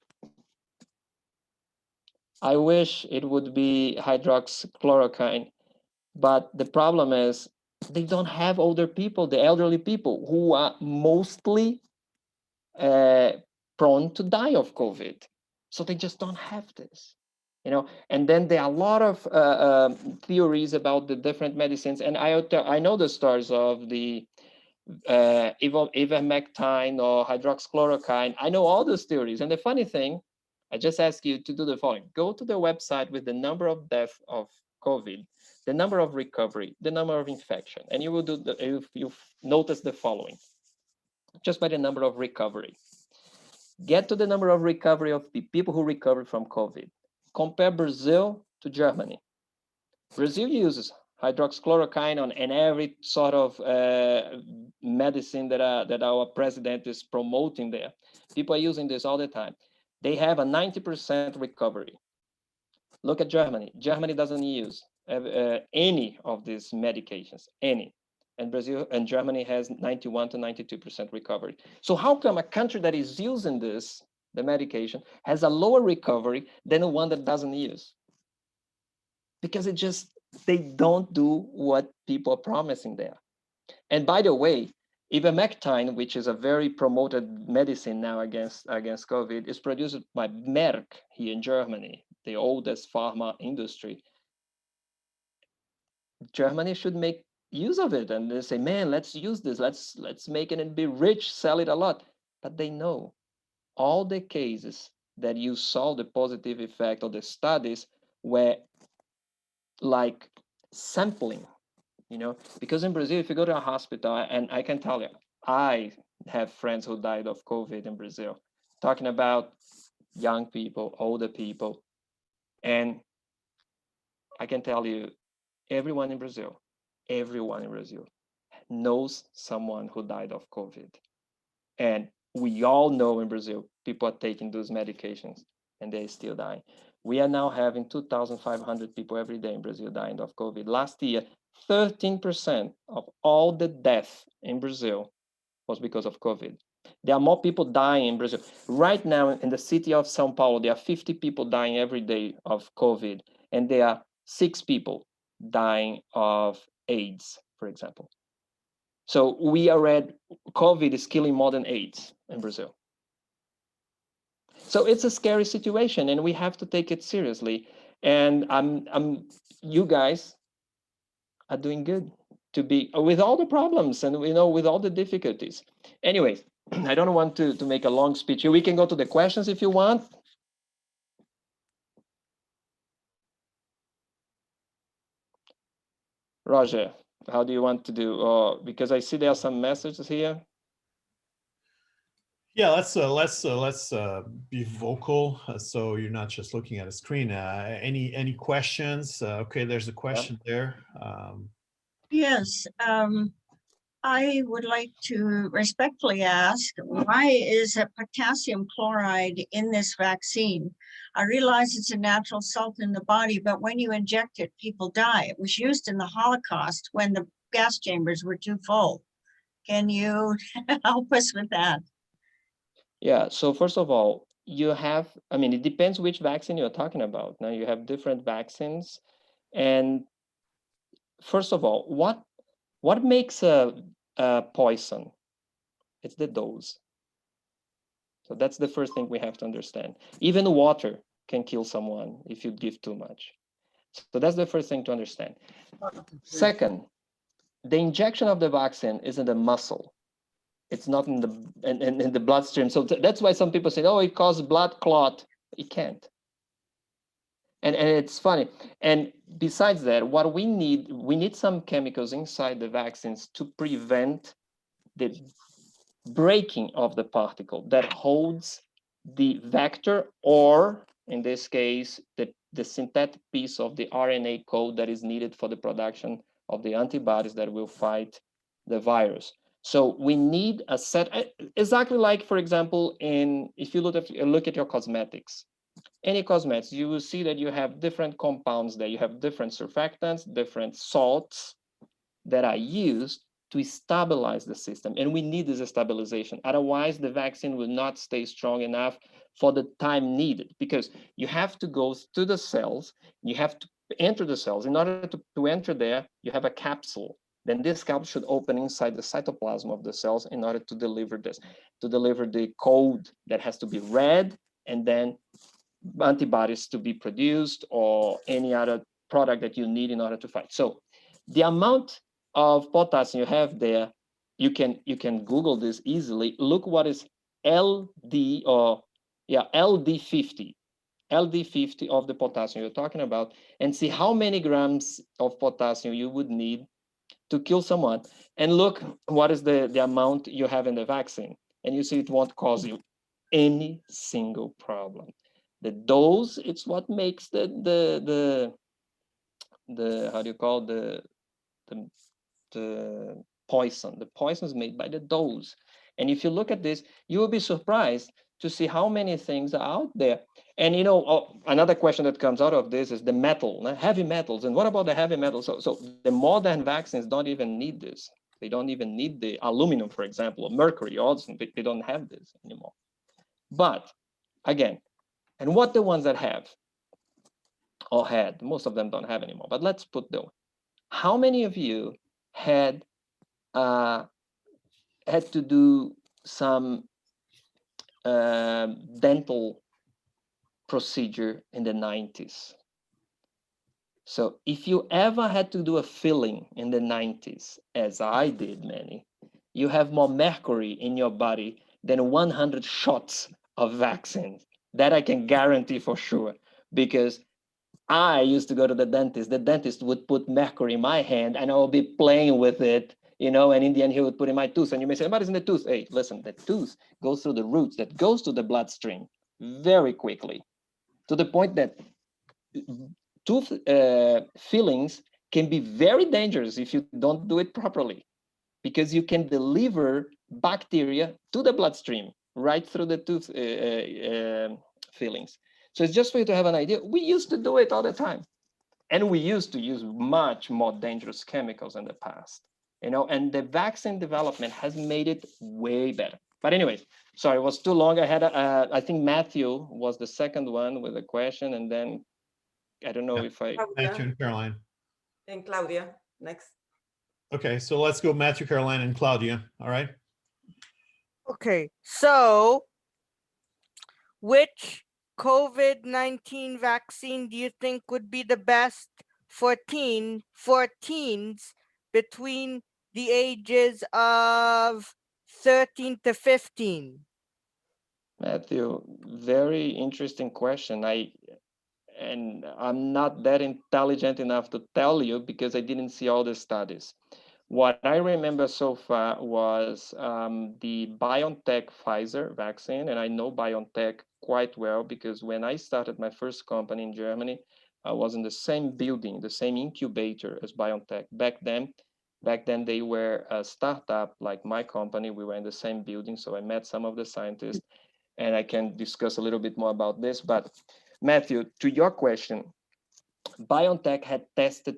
I wish it would be hydroxychloroquine, but the problem is they don't have older people, the elderly people who are mostly prone to die of COVID. So they just don't have this, And then there are a lot of theories about the different medicines. And I know the stories of the ivermectin or hydroxychloroquine. I know all those theories. And the funny thing, I just ask you to do the following. Go to the website with the number of death of COVID, the number of recovery, the number of infection, and you will do you'll notice the following, just by the number of recovery. Get to the number of recovery of people who recovered from COVID. Compare Brazil to Germany. Brazil uses hydroxychloroquine on every sort of medicine that our president is promoting there. People are using this all the time. They have a 90% recovery. Look at Germany. Germany doesn't use any of these medications, any. And Brazil and Germany has 91 to 92% recovery. So how come a country that is using this, the medication, has a lower recovery than the one that doesn't use? Because they don't do what people are promising there. And by the way, ivermectin, which is a very promoted medicine now against COVID, is produced by Merck here in Germany, the oldest pharma industry. Germany should make use of it, and they say, man, let's use this, let's make it and be rich, sell it a lot. But they know all the cases that you saw the positive effect of the studies were like sampling, because in Brazil, if you go to a hospital, and I can tell you, I have friends who died of COVID in Brazil, talking about young people, older people. And I can tell you, everyone in Brazil knows someone who died of COVID. And we all know in Brazil, people are taking those medications and they're still dying. We are now having 2,500 people every day in Brazil dying of COVID. Last year, 13% of all the death in Brazil was because of COVID. There are more people dying in Brazil. Right now in the city of São Paulo, there are 50 people dying every day of COVID, and there are 6 people dying of AIDS, for example. So COVID is killing more than AIDS in Brazil. So it's a scary situation, and we have to take it seriously. And you guys are doing good to be with all the problems and with all the difficulties. Anyways, I don't want to make a long speech here. We can go to the questions if you want. Roger, how do you want to do? Because I see there are some messages here. Yeah, let's be vocal, so you're not just looking at a screen. Any questions? Okay, there's a question there. Yes. I would like to respectfully ask, why is a potassium chloride in this vaccine? I realize it's a natural salt in the body, but when you inject it, people die. It was used in the Holocaust when the gas chambers were too full. Can you help us with that? Yeah, so first of all, you have, I mean, it depends which vaccine you're talking about. Now you have different vaccines. And first of all, what makes a poison? It's the dose. So that's the first thing we have to understand. Even water can kill someone if you give too much. So that's the first thing to understand. Second, the injection of the vaccine is in the muscle. It's not in the bloodstream. So that's why some people say, oh, it causes blood clot. It can't. And it's funny. And besides that, what we need some chemicals inside the vaccines to prevent the breaking of the particle that holds the vector, or in this case, the synthetic piece of the RNA code that is needed for the production of the antibodies that will fight the virus. So we need a set, exactly like, for example, if you look at your cosmetics, any cosmetics, you will see that you have different compounds there. You have different surfactants, different salts that are used to stabilize the system. And we need this stabilization. Otherwise, the vaccine will not stay strong enough for the time needed, because you have to go to the cells, you have to enter the cells. In order to enter there, you have a capsule. Then this capsule should open inside the cytoplasm of the cells in order to deliver the code that has to be read, and then antibodies to be produced or any other product that you need in order to fight. So the amount of potassium you have there, you can Google this easily. Look what is LD or LD50. LD50 of the potassium you're talking about, and see how many grams of potassium you would need to kill someone. And look what is the amount you have in the vaccine. And you see it won't cause you any single problem. The dose, it's what makes the how do you call the poison. The poison is made by the dose. And if you look at this, you will be surprised to see how many things are out there. And another question that comes out of this is the metal, heavy metals. And what about the heavy metals? So the modern vaccines don't even need this. They don't even need the aluminum, for example, or mercury. Also, they don't have this anymore. But again, and what the ones that have or had, most of them don't have anymore. But let's put them. How many of you had to do some dental procedure in the 90s? So if you ever had to do a filling in the 90s, as I did many, you have more mercury in your body than 100 shots of vaccines. That I can guarantee for sure, because I used to go to the dentist. The dentist would put mercury in my hand and I would be playing with it, and in the end he would put in my tooth. And you may say, what is in the tooth? Hey, listen, the tooth goes through the roots, that goes to the bloodstream very quickly, to the point that tooth fillings can be very dangerous if you don't do it properly, because you can deliver bacteria to the bloodstream right through the tooth fillings. So it's just for you to have an idea. We used to do it all the time. And we used to use much more dangerous chemicals in the past, and the vaccine development has made it way better. But anyways, sorry, it was too long. I had, I think Matthew was the second one with a question, and then I don't know if I... Matthew and Caroline. And Claudia, next. Okay, so let's go Matthew, Caroline, and Claudia. All right. Okay, so which COVID-19 vaccine do you think would be the best for teens between the ages of 13 to 15? Matthew, very interesting question. I'm not that intelligent enough to tell you because I didn't see all the studies. What I remember so far was the BioNTech Pfizer vaccine, and I know BioNTech quite well because when I started my first company in Germany, I was in the same building, the same incubator as BioNTech. Back then, Back then, they were a startup like my company. We were in the same building, so I met some of the scientists, and I can discuss a little bit more about this. But Matthew, to your question, BioNTech had tested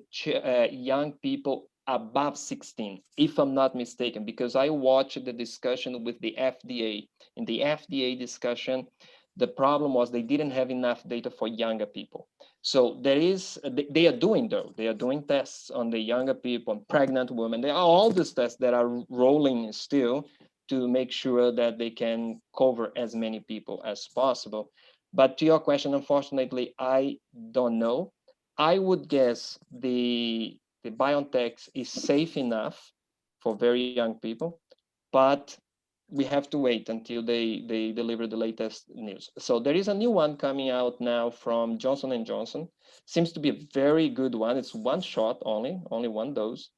young people above 16, if I'm not mistaken, because I watched the discussion with the FDA. In the FDA discussion, the problem was they didn't have enough data for younger people. So there is, they are doing though, they are doing tests on the younger people, on pregnant women. There are all these tests that are rolling still to make sure that they can cover as many people as possible. But to your question, unfortunately, I don't know. I would guess the BioNTech is safe enough for very young people, but we have to wait until they deliver the latest news. So there is a new one coming out now from Johnson and Johnson. Seems to be a very good one. It's one shot only one dose,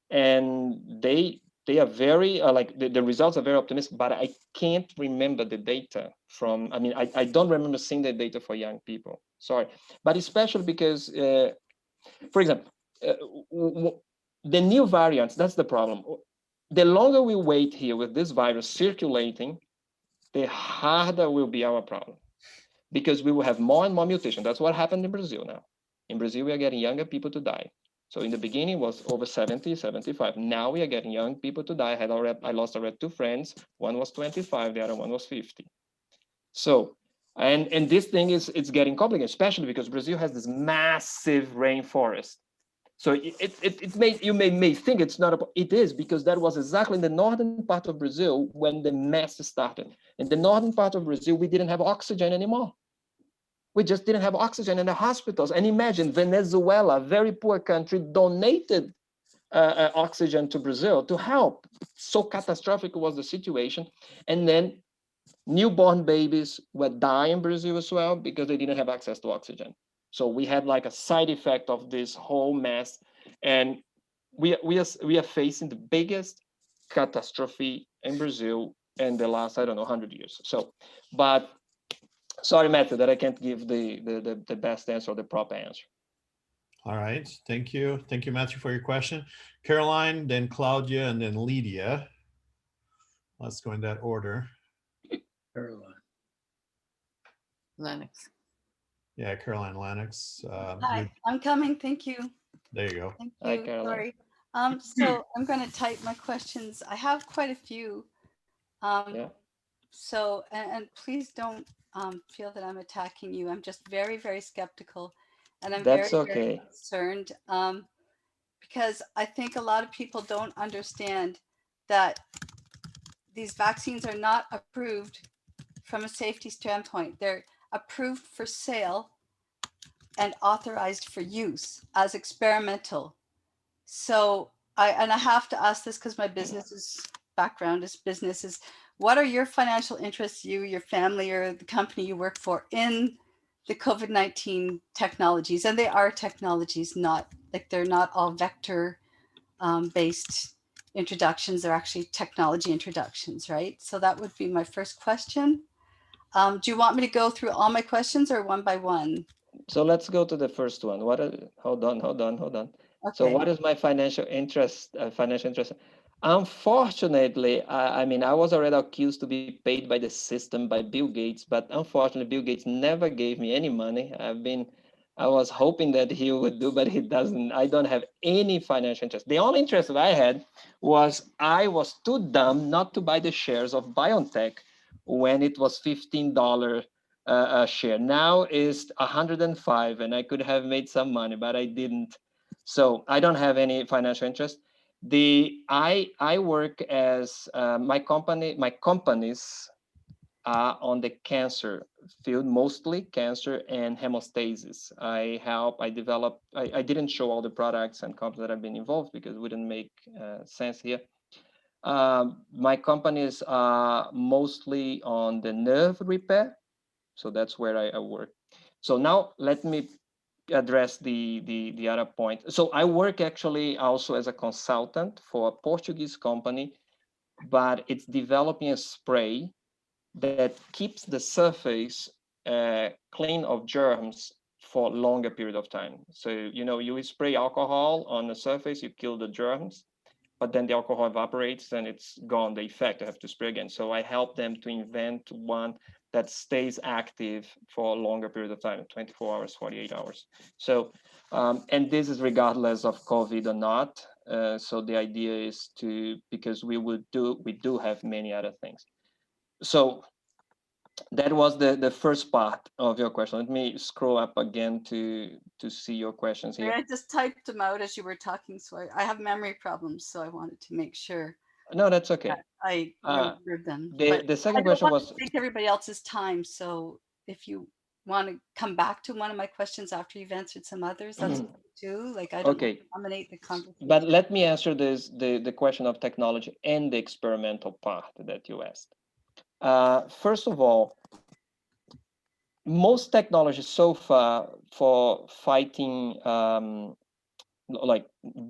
and they are very like the results are very optimistic. But I can't remember the data from. I mean, I don't remember seeing the data for young people. Sorry, but especially because, for example, the new variants. That's the problem. The longer we wait here with this virus circulating, the harder will be our problem, because we will have more and more mutation. That's what happened in Brazil now. In Brazil, we are getting younger people to die. So in the beginning was over 70, 75. Now we are getting young people to die. I lost already 2 friends. One was 25, the other one was 50. So, and this thing it's getting complicated, especially because Brazil has this massive rainforest. So you may think it's not it is, because that was exactly in the northern part of Brazil when the mess started. In the northern part of Brazil, we didn't have oxygen anymore. We just didn't have oxygen in the hospitals. And imagine Venezuela, a very poor country, donated oxygen to Brazil to help. So catastrophic was the situation. And then newborn babies were dying in Brazil as well because they didn't have access to oxygen. So we had like a side effect of this whole mess. And we are facing the biggest catastrophe in Brazil in the last, I don't know, 100 years. So, but sorry, Matthew, that I can't give the best answer or the proper answer. All right. Thank you. Thank you, Matthew, for your question. Caroline, then Claudia, and then Lydia. Let's go in that order. Caroline. Lennox. Yeah, Caroline Lennox. Hi, I'm coming. Thank you. There you go. Thank Hi, you. Caroline. Sorry. So I'm going to type my questions. I have quite a few. Yeah. So, and please don't feel that I'm attacking you. I'm just very, very skeptical, and I'm That's very, okay. very concerned because I think a lot of people don't understand that these vaccines are not approved from a safety standpoint. They're approved for sale and authorized for use as experimental. So I have to ask this because my business's background is businesses. What are your financial interests, you, your family, or the company you work for, in the COVID-19 technologies? And they are technologies, not like they're not all vector based introductions. They're actually technology introductions, right? So that would be my first question. Do you want me to go through all my questions or one by one? So let's go to the first one. Hold on. Okay. So what is my financial interest? Unfortunately, I mean, I was already accused to be paid by the system, by Bill Gates, but unfortunately, Bill Gates never gave me any money. I was hoping that he would do, but he doesn't. I don't have any financial interest. The only interest that I had was I was too dumb not to buy the shares of BioNTech when it was $15 a share. Now is 105, and I could have made some money, but I didn't. So I don't have any financial interest. I work as my companies are on the cancer field, mostly cancer and hemostasis. I didn't show all the products and companies that have been involved because it wouldn't make sense here. My companies are mostly on the nerve repair. So that's where I work. So now let me address the other point. So I work actually also as a consultant for a Portuguese company, but it's developing a spray that keeps the surface clean of germs for longer period of time. So, you know, you spray alcohol on the surface, you kill the germs, but then the alcohol evaporates and it's gone, the effect, I have to spray again. So I help them to invent one that stays active for a longer period of time, 24 hours, 48 hours. So, and this is regardless of COVID or not. So the idea is to, because we do have many other things. So that was the first part of your question. Let me scroll up again to see your questions here. I just typed them out as you were talking, so I have memory problems, so I wanted to make sure No, that's okay. that I remembered them. The second question was, to take everybody else's time, so if you want to come back to one of my questions after you've answered some others, that's okay too. Like, I don't Okay. dominate the conversation. But let me answer the question of technology and the experimental part that you asked. First of all, most technologies so far for fighting like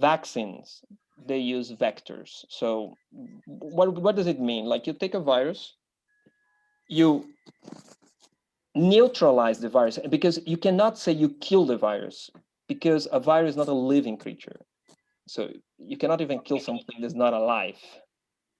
vaccines, they use vectors. So what does it mean? Like, you take a virus, you neutralize the virus, because you cannot say you kill the virus, because a virus is not a living creature. So you cannot even kill something that's not alive.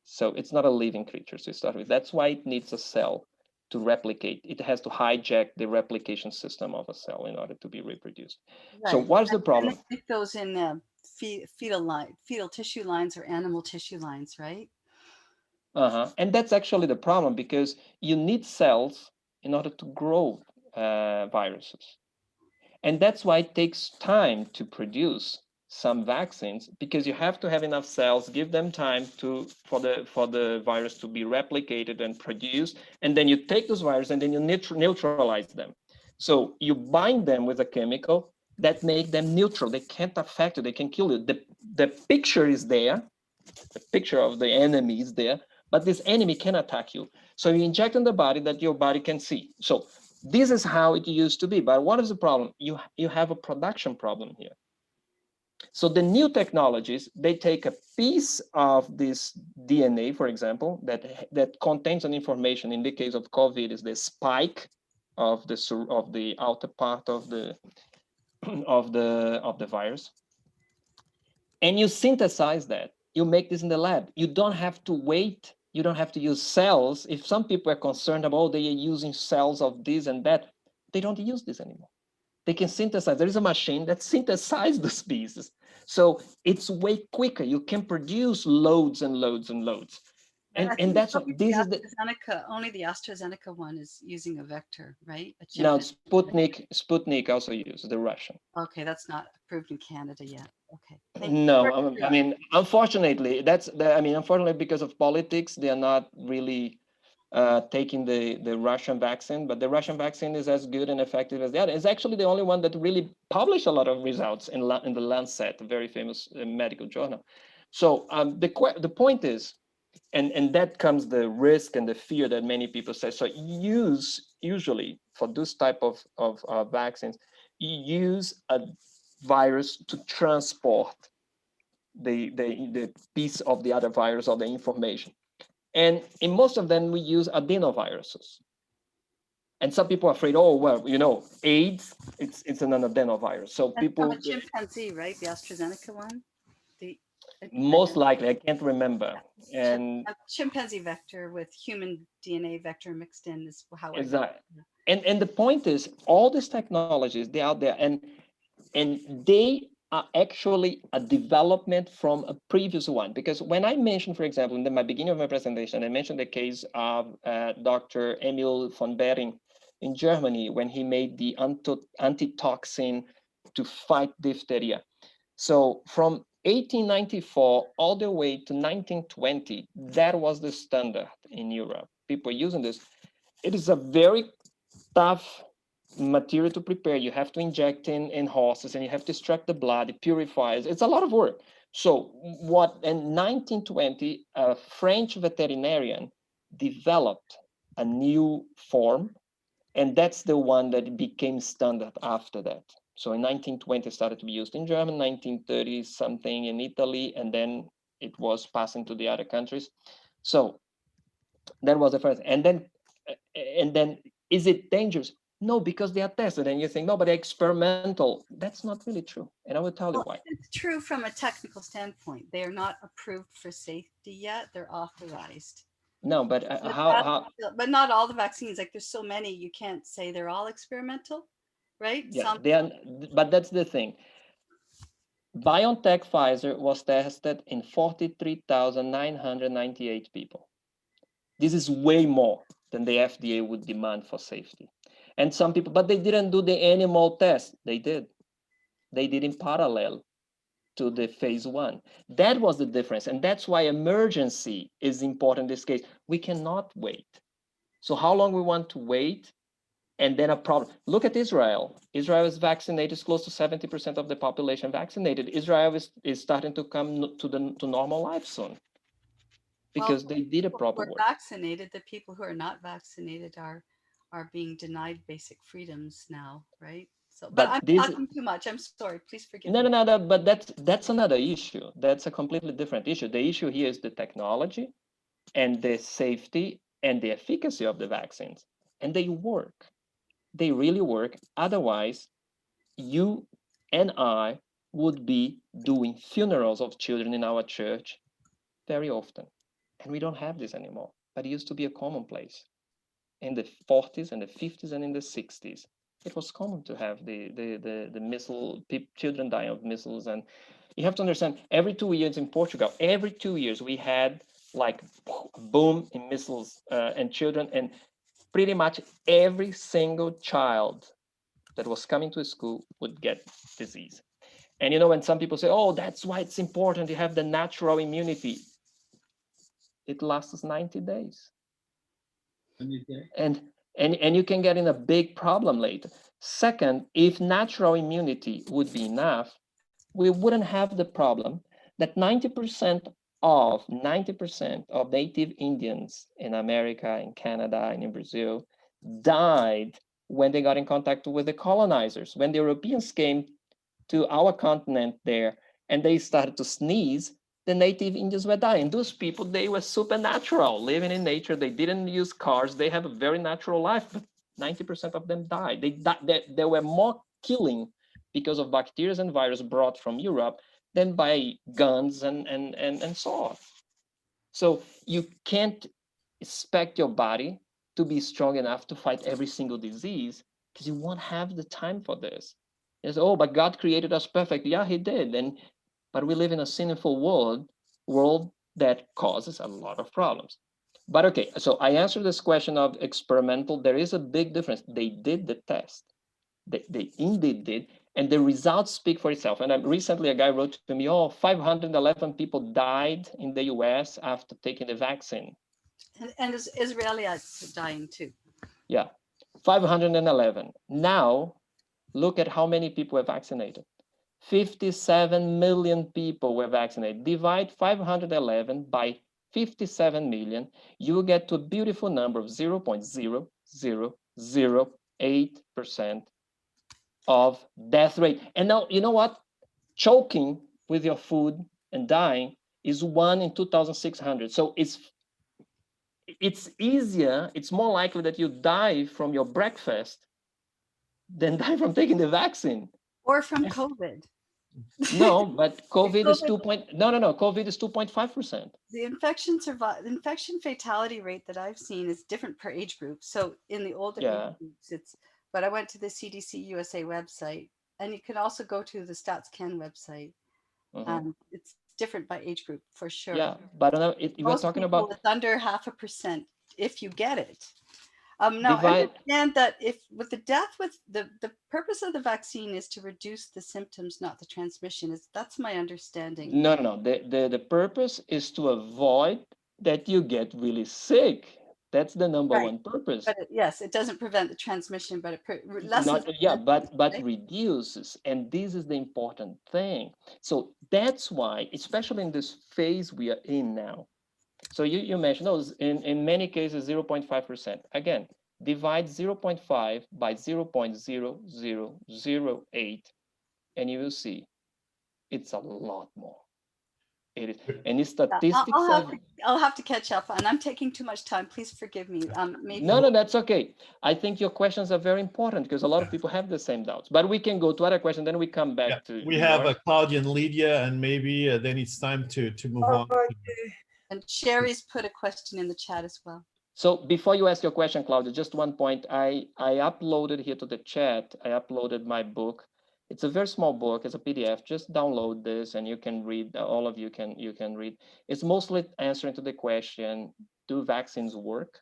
So it's not a living creature to start with. That's why it needs a cell to replicate. It has to hijack the replication system of a cell in order to be reproduced. Right. So what's the problem? It goes in fetal tissue lines or animal tissue lines, right? And that's actually the problem, because you need cells in order to grow viruses. And that's why it takes time to produce some vaccines, because you have to have enough cells, give them time for the virus to be replicated and produced, and then you take those viruses and then you neutralize them. So you bind them with a chemical that make them neutral. They can't affect you, they can kill you. The picture is there, the picture of the enemy is there, but this enemy can attack you. So you inject in the body that your body can see. So this is how it used to be. But what is the problem? You have a production problem here. So the new technologies, they take a piece of this DNA, for example, that contains an information. In the case of COVID, is the spike of the outer part of the of the virus, and you synthesize that. You make this in the lab. You don't have to wait. You don't have to use cells. If some people are concerned about, oh, they are using cells of this and that, they don't use this anymore. They can synthesize. There is a machine that synthesizes those pieces. So it's way quicker. You can produce loads and loads and loads. And that's what this is. Only the AstraZeneca one is using a vector, right? Now Sputnik also uses the Russian. Okay, that's not approved in Canada yet. Okay. No, I mean, unfortunately, unfortunately, because of politics, they are not really taking the Russian vaccine, but the Russian vaccine is as good and effective as the other. It's actually the only one that really published a lot of results in the Lancet, a very famous medical journal. So the point is, and that comes the risk and the fear that many people say. So usually for this type of vaccines, you use a virus to transport the piece of the other virus or the information. And in most of them, we use adenoviruses. And some people are afraid, oh, well, AIDS, it's an adenovirus. So people... A chimpanzee, right? The AstraZeneca one? Most likely, I can't remember. And a chimpanzee vector with human DNA vector mixed in is how exactly. And the point is, all these technologies, they're out there, and they are actually a development from a previous one. Because when I mentioned, for example, in my beginning of my presentation, I mentioned the case of Dr. Emil von Behring in Germany, when he made the antitoxin to fight diphtheria. So from 1894 all the way to 1920, that was the standard in Europe. People using this. It is a very tough material to prepare. You have to inject in horses, and you have to extract the blood. It purifies. It's a lot of work. So in 1920, a French veterinarian developed a new form, and that's the one that became standard after that. So in 1920, it started to be used in Germany, 1930 something in Italy, and then it was passing to the other countries. So that was the first. And then is it dangerous? No, because they are tested, and you think, no, but they're experimental. That's not really true. And I will tell you Well, why. it's true from a technical standpoint. They are not approved for safety yet. They're authorized. No, but But how but not all the vaccines. Like there's so many, you can't say they're all experimental, right? yeah, they are, but that's the thing. BioNTech Pfizer was tested in 43,998 people. This is way more than the FDA would demand for safety. And some people, but they didn't do the animal test. They did. They did in parallel to the phase 1. That was the difference. And that's why emergency is important in this case. We cannot wait. So how long we want to wait? And then a problem. Look at Israel. Israel is vaccinated, it's close to 70% of the population vaccinated. Israel is starting to come to normal life soon because they did a proper work. Vaccinated. The people who are not vaccinated are being denied basic freedoms now, right? So, but I'm talking too much. I'm sorry. Please forgive me. No, but that's another issue. That's a completely different issue. The issue here is the technology and the safety and the efficacy of the vaccines. And they work. They really work. Otherwise, you and I would be doing funerals of children in our church very often. And we don't have this anymore. But it used to be a commonplace. In the 40s and the 50s and in the 60s, it was common to have the measles, children dying of measles. And you have to understand, every 2 years in Portugal, every 2 years we had like a boom in measles and children, and pretty much every single child that was coming to school would get disease. And you know, when some people say, oh, that's why it's important to have the natural immunity, it lasts 90 days. And you can get in a big problem later. Second, if natural immunity would be enough, we wouldn't have the problem that 90% of native Indians in America, in Canada, and in Brazil died when they got in contact with the colonizers. When the Europeans came to our continent there and they started to sneeze, the native Indians were dying. Those people, they were supernatural, living in nature. They didn't use cars. They have a very natural life, but 90% of them died. There were more killing because of bacteria and virus brought from Europe than by guns and swords. So you can't expect your body to be strong enough to fight every single disease because you won't have the time for this. It's, oh, but God created us perfect. Yeah, he did. But we live in a sinful world that causes a lot of problems. But okay, so I answered this question of experimental. There is a big difference. They did the test. They indeed did. And the results speak for itself. And recently a guy wrote to me, oh, 511 people died in the US after taking the vaccine. And Israelis are dying too. Yeah, 511. Now, look at how many people were vaccinated. 57 million people were vaccinated. Divide 511 by 57 million, you get to a beautiful number of 0.0008% of death rate. And now, you know what? Choking with your food and dying is 1 in 2,600. So it's easier, it's more likely that you die from your breakfast than die from taking the vaccine. Or from COVID. No, but COVID is COVID is 2.5%. The infection fatality rate that I've seen is different per age group. So in the older age groups, but I went to the CDC USA website, and you can also go to the StatsCan website. It's different by age group for sure. Yeah, but we're talking about it's under 0.5% if you get it. Now I understand that with the purpose of the vaccine is to reduce the symptoms, not the transmission. That's my understanding. No. The purpose is to avoid that you get really sick. That's the number one purpose. But yes, it doesn't prevent the transmission, but it lessens. But reduces, and this is the important thing. So that's why, especially in this phase we are in now. So you mentioned those in many cases 0.5%. Again, divide 0.5 by 0.0008, and you will see it's a lot more. It is, and it's Yeah, statistics I'll have to catch up, and I'm taking too much time. Please forgive me. Maybe. No, that's okay. I think your questions are very important because a lot of people have the same doubts. But we can go to other questions, then we come back to. We have yours. Claudia and Lydia, and maybe then it's time to move on. And Sherry's put a question in the chat as well. So before you ask your question, Claudia, just one point. I uploaded here to the chat. I uploaded my book. It's a very small book. It's a PDF. Just download this, and you can read. All of you can read. It's mostly answering to the question: do vaccines work?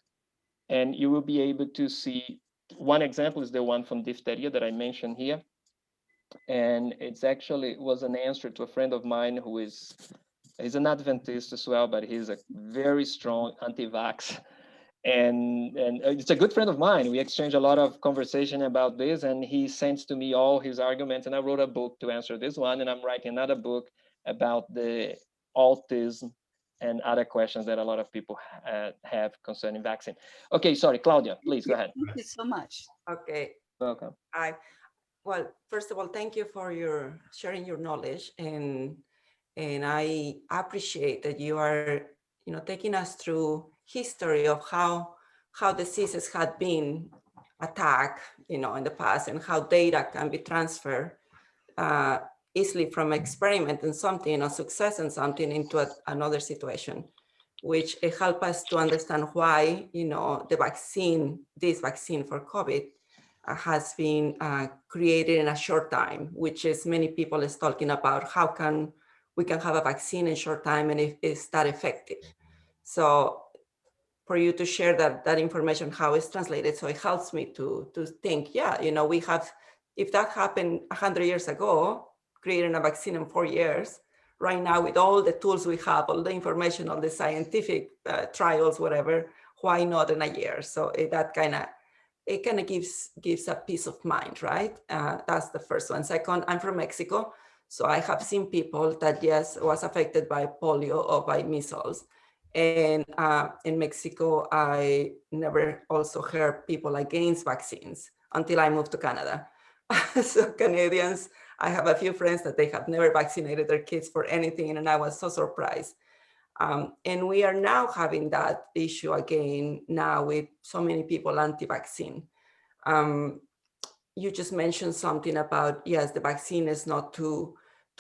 And you will be able to see. One example is the one from diphtheria that I mentioned here, and it's actually was an answer to a friend of mine who he's an Adventist as well, but he's a very strong anti-vax. And it's a good friend of mine. We exchange a lot of conversation about this, and he sends to me all his arguments, and I wrote a book to answer this one, and I'm writing another book about the autism and other questions that a lot of people have concerning vaccine. Okay, sorry, Claudia, please go ahead. Thank you so much. Okay. Welcome. Well, first of all, thank you for your sharing your knowledge, and I appreciate that you are, taking us through history of how diseases had been attacked, in the past, and how data can be transferred easily from experiment in something or success in something into another situation, which help us to understand why, this vaccine for COVID has been created in a short time, which is many people is talking about how can we can have a vaccine in short time and if it's that effective. So for you to share that information, how it's translated, so it helps me to think, we have, if that happened 100 years ago, creating a vaccine in 4 years, right now with all the tools we have, all the information, all the scientific trials, whatever, why not in a year? So that kind of gives a peace of mind, right? That's the first one. Second, I'm from Mexico, so I have seen people that, yes, was affected by polio or by measles. And in Mexico, I never also heard people against vaccines until I moved to Canada. So Canadians, I have a few friends that they have never vaccinated their kids for anything, and I was so surprised. And we are now having that issue again now with so many people anti-vaccine. You just mentioned something about, yes, the vaccine is not to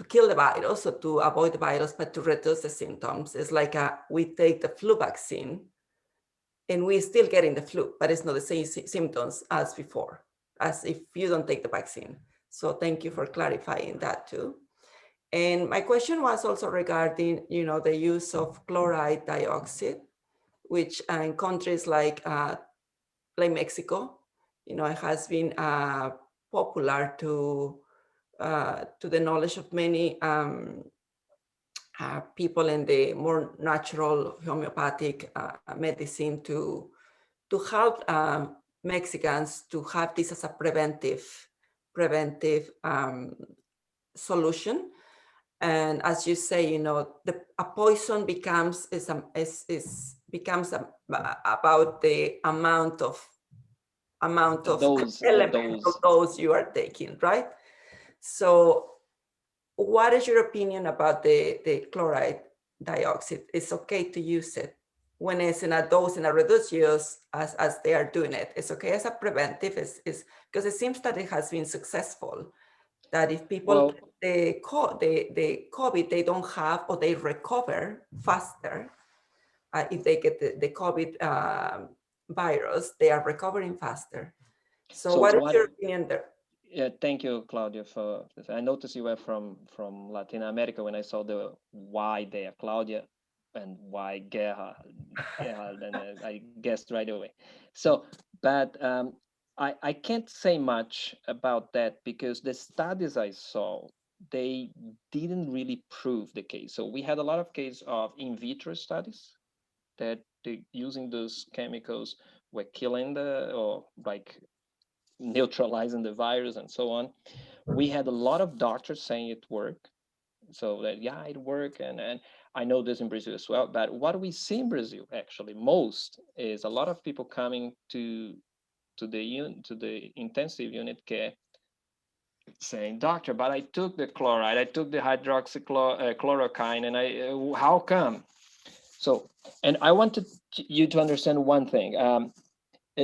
kill the virus or to avoid the virus, but to reduce the symptoms. It's like we take the flu vaccine and we're still getting the flu, but it's not the same symptoms as before, as if you don't take the vaccine. So thank you for clarifying that too. And my question was also regarding, the use of chloride dioxide, which in countries like Mexico, it has been popular to the knowledge of many people in the more natural homeopathic medicine to help Mexicans to have this as a preventive solution. And as you say, a poison becomes about the amount of elements of those you are taking, right? So what is your opinion about the chloride dioxide? It's okay to use it when it's in a dose, in a reduced use, as they are doing it. It's okay as a preventive, is because it seems that it has been successful. That if people the COVID, they don't have, or they recover faster. If they get the COVID virus, they are recovering faster. So what is your opinion there? Yeah, thank you, Claudia, for this. I noticed you were from Latin America when I saw the Y there, Claudia, and Y Guerra, and I guessed right away. So, but I can't say much about that because the studies I saw, they didn't really prove the case. So we had a lot of cases of in vitro studies that using those chemicals were killing or like neutralizing the virus and so on. We had a lot of doctors saying it worked. So that, yeah, it worked. And I know this in Brazil as well. But what we see in Brazil actually most is a lot of people coming to the intensive unit care saying, doctor, but I took the chloride, I took the hydroxychloroquine, and how come? So, and I wanted you to understand one thing.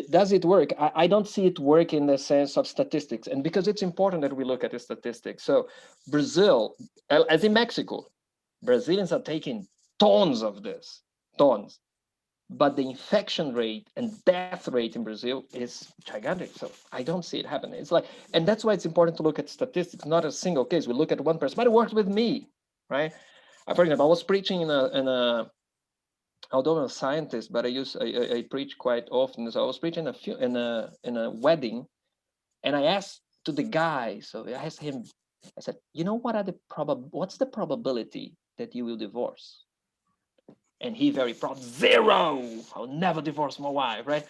Does it work? I don't see it work in the sense of statistics, and because it's important that we look at the statistics. So Brazil, as in Mexico, Brazilians are taking tons of this, tons. But the infection rate and death rate in Brazil is gigantic. So I don't see it happening. It's like, and that's why it's important to look at statistics, not a single case. We look at one person, but it worked with me, right? For example, I was preaching in a although I'm a scientist, but I preach quite often. So I was preaching in a wedding, and I asked to the guy. So I asked him. I said, "You know what's the probability that you will divorce?" And he very proud, 0. I'll never divorce my wife, right?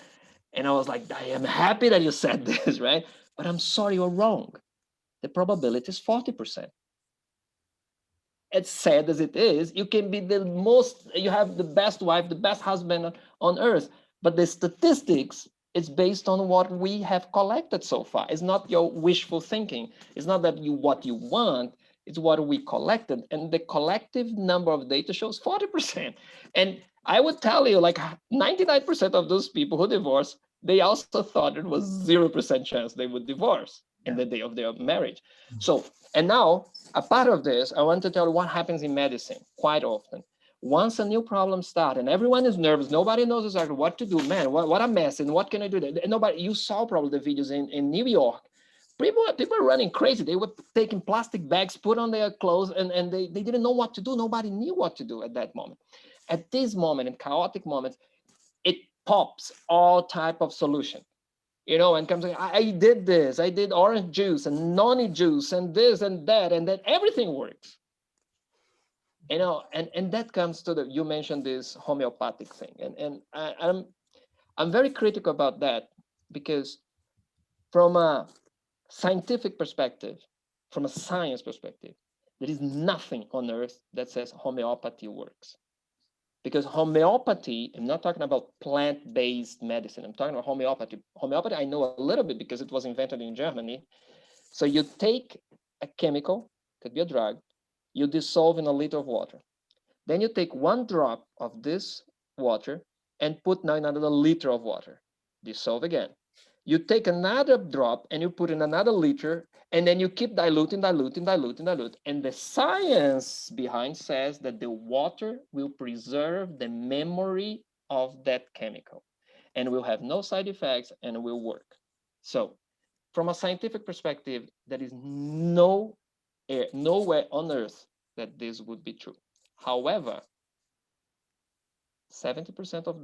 And I was like, I am happy that you said this, right? But I'm sorry, you're wrong. The probability is 40%. As sad as it is, you can be you have the best wife, the best husband on earth, but the statistics is based on what we have collected so far. It's not your wishful thinking. It's not that what you want, it's what we collected. And the collective number of data shows 40%. And I would tell you, like 99% of those people who divorce, they also thought it was 0% chance they would divorce in the day of their marriage. So, and now, a part of this, I want to tell you what happens in medicine quite often. Once a new problem starts and everyone is nervous, nobody knows exactly what to do. Man, what a mess, and what can I do? Nobody, you saw probably the videos in New York. People are running crazy. They were taking plastic bags, put on their clothes, and they didn't know what to do. Nobody knew what to do at that moment. At this moment, in chaotic moments, it pops all type of solution. You know, and comes like, I did this, I did orange juice and noni juice and this and that, and then everything works. You know, and that comes to you mentioned this homeopathic thing, and I'm very critical about that, because from a scientific perspective, from a science perspective, there is nothing on earth that says homeopathy works. Because homeopathy, I'm not talking about plant-based medicine. I'm talking about homeopathy. Homeopathy, I know a little bit because it was invented in Germany. So you take a chemical, could be a drug, you dissolve in a liter of water. Then you take 1 drop of this water and put now in another liter of water. Dissolve again. You take another drop and you put in another liter, and then you keep diluting. And the science behind says that the water will preserve the memory of that chemical and will have no side effects and will work. So from a scientific perspective, there is nowhere on earth that this would be true. However, 70% of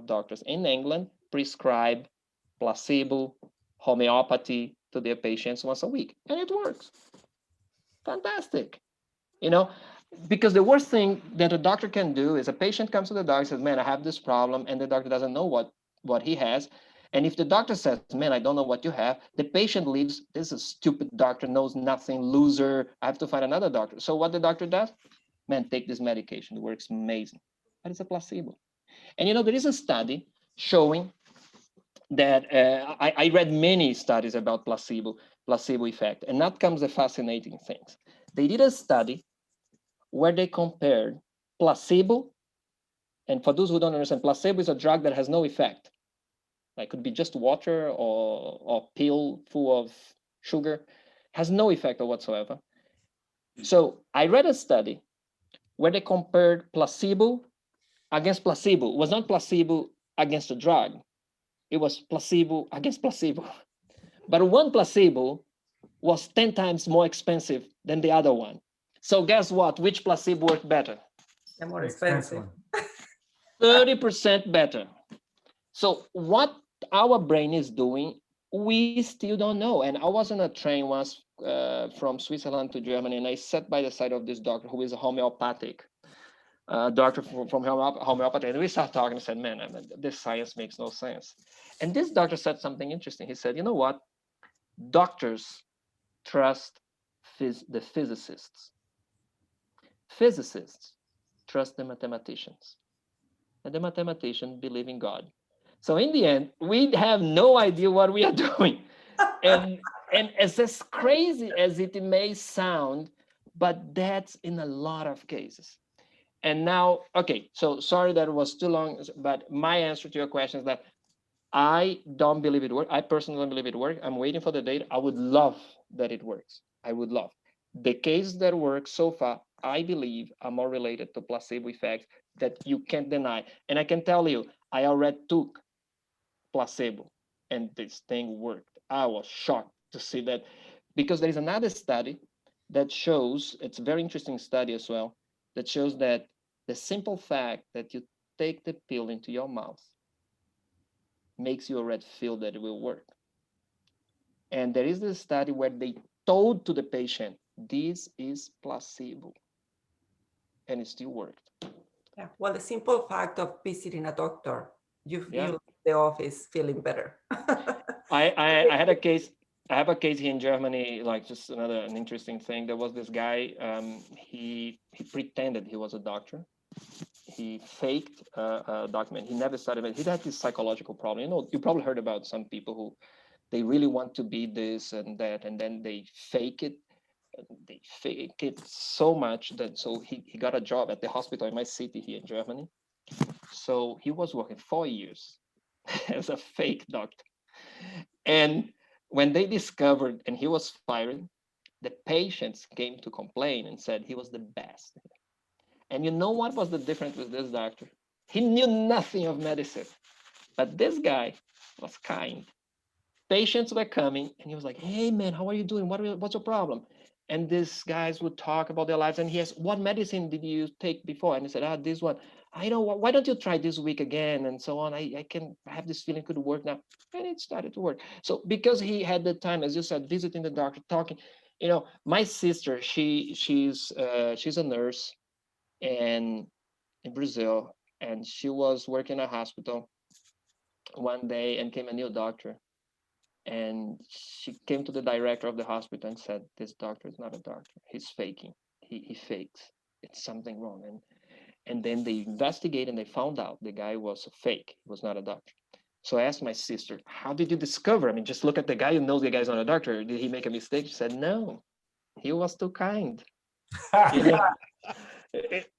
doctors in England prescribe placebo, homeopathy to their patients once a week, and it works. Fantastic. You know, because the worst thing that a doctor can do is a patient comes to the doctor and says, man, I have this problem, and the doctor doesn't know what he has. And if the doctor says, man, I don't know what you have, the patient leaves, this is a stupid doctor, knows nothing, loser, I have to find another doctor. So what the doctor does? Man, take this medication, it works amazing. But it's a placebo. And you know, there is a study showing that I read many studies about placebo effect, and that comes the fascinating things. They did a study where they compared placebo, and for those who don't understand, placebo is a drug that has no effect. Like, could be just water or pill full of sugar, has no effect whatsoever. So I read a study where they compared placebo against placebo. It was not placebo against a drug. It was placebo against placebo. But one placebo was 10 times more expensive than the other one. So guess what? Which placebo worked better? The more expensive. 30% better. So what our brain is doing, we still don't know. And I was on a train once from Switzerland to Germany, and I sat by the side of this doctor who is a homeopathic doctor from homeopathy, and we started talking and said, man, this science makes no sense. And this doctor said something interesting. He said, you know what? Doctors trust the physicists. Physicists trust the mathematicians. And the mathematicians believe in God. So in the end, we have no idea what we are doing. And And as crazy as it may sound, but that's in a lot of cases. And now, okay, so sorry that it was too long, but my answer to your question is that I don't believe it works. I personally don't believe it works. I'm waiting for the data. I would love that it works. I would love. The cases that work so far, I believe, are more related to placebo effects that you can't deny. And I can tell you, I already took placebo and this thing worked. I was shocked to see that, because there is another study that shows, it's a very interesting study as well, that shows that the simple fact that you take the pill into your mouth makes you already feel that it will work. And there is this study where they told to the patient, this is placebo, and it still worked. Yeah. Well, the simple fact of visiting a doctor, you Yeah. feel the office feeling better. I had a case. I have a case here in Germany, like just an interesting thing. There was this guy. He pretended he was a doctor. He faked a document. He never studied it. He had this psychological problem. You know, you probably heard about some people who they really want to be this and that, and then they fake it. They fake it so much that so he got a job at the hospital in my city here in Germany. So he was working 4 years as a fake doctor. And when they discovered and he was fired, the patients came to complain and said he was the best. And you know what was the difference with this doctor? He knew nothing of medicine, but this guy was kind. Patients were coming and he was like, hey man, how are you doing? What's your problem? And these guys would talk about their lives, and he asked, what medicine did you take before? And he said, this one. I know, why don't you try this week again? And so on. I have this feeling it could work now. And it started to work. So because he had the time, as you said, visiting the doctor, talking, you know, my sister, she's a nurse and in Brazil, and she was working in a hospital one day and came a new doctor. And she came to the director of the hospital and said, this doctor is not a doctor. He's faking. He fakes. It's something wrong. And then they investigated and they found out the guy was a fake. He was not a doctor. So I asked my sister, how did you discover? I mean, just look at the guy, you know the guy's not a doctor. Did he make a mistake? She said, no, he was too kind.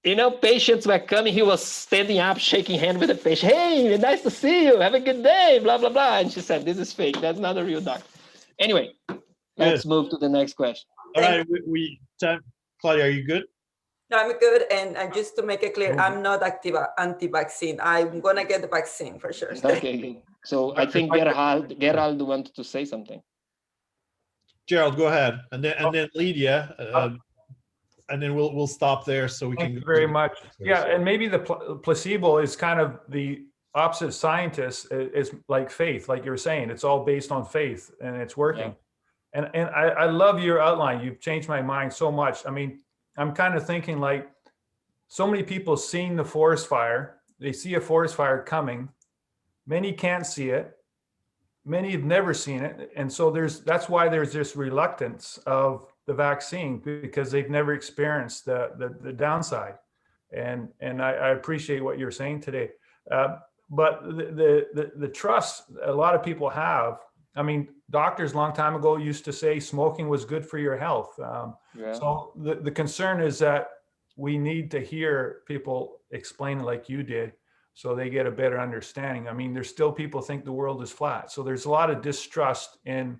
You know, patients were coming, he was standing up, shaking hands with the patient. Hey, nice to see you. Have a good day, blah, blah, blah. And she said, this is fake. That's not a real doctor. Anyway, let's move to the next question. All right, Claudia, are you good? No, I'm good. And just to make it clear, I'm not anti-vaccine. I'm going to get the vaccine for sure. Okay, good. So I think Gerald wanted to say something. Gerald, go ahead. And then Lydia, and then we'll stop there so we can. Thank you very much. Yeah, and maybe the placebo is kind of the opposite scientist is like faith, like you were saying. It's all based on faith, and it's working. Yeah. And I love your outline. You've changed my mind so much. I mean, I'm kind of thinking like so many people seeing the forest fire. They see a forest fire coming. Many can't see it. Many have never seen it. And so that's why there's this reluctance of the vaccine, because they've never experienced the downside. And I appreciate what you're saying today. But the trust a lot of people have, I mean, doctors a long time ago used to say smoking was good for your health. So the concern is that we need to hear people explain like you did, so they get a better understanding. I mean, there's still people think the world is flat. So there's a lot of distrust and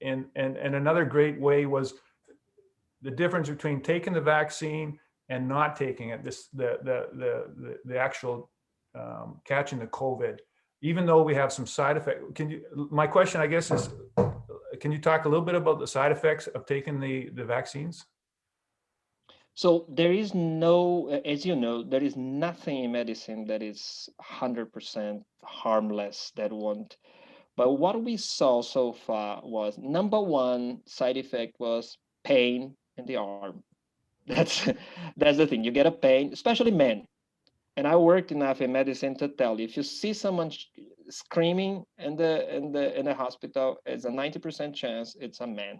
another great way was the difference between taking the vaccine and not taking it. The actual catching the COVID, even though we have some side effects. My question, I guess, is, can you talk a little bit about the side effects of taking the vaccines? So there is no, as you know, there is nothing in medicine that is 100% harmless that won't. But what we saw so far was, number one side effect was pain in the arm. That's the thing. You get a pain, especially men. And I worked enough in medicine to tell you, if you see someone screaming in the hospital, it's a 90% chance it's a man.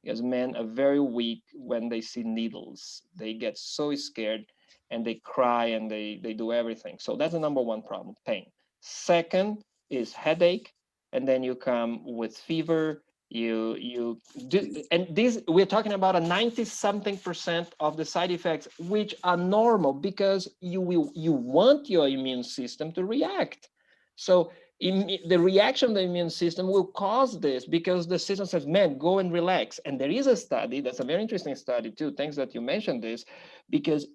Because men are very weak when they see needles. They get so scared and they cry and they do everything. So that's the number one problem, pain. Second is headache. And then you come with fever You do, and this, we're talking about a 90-something% of the side effects, which are normal because you want your immune system to react. So the reaction of the immune system will cause this because the system says, man, go and relax. And there is a study, that's a very interesting study too, thanks that you mentioned this, because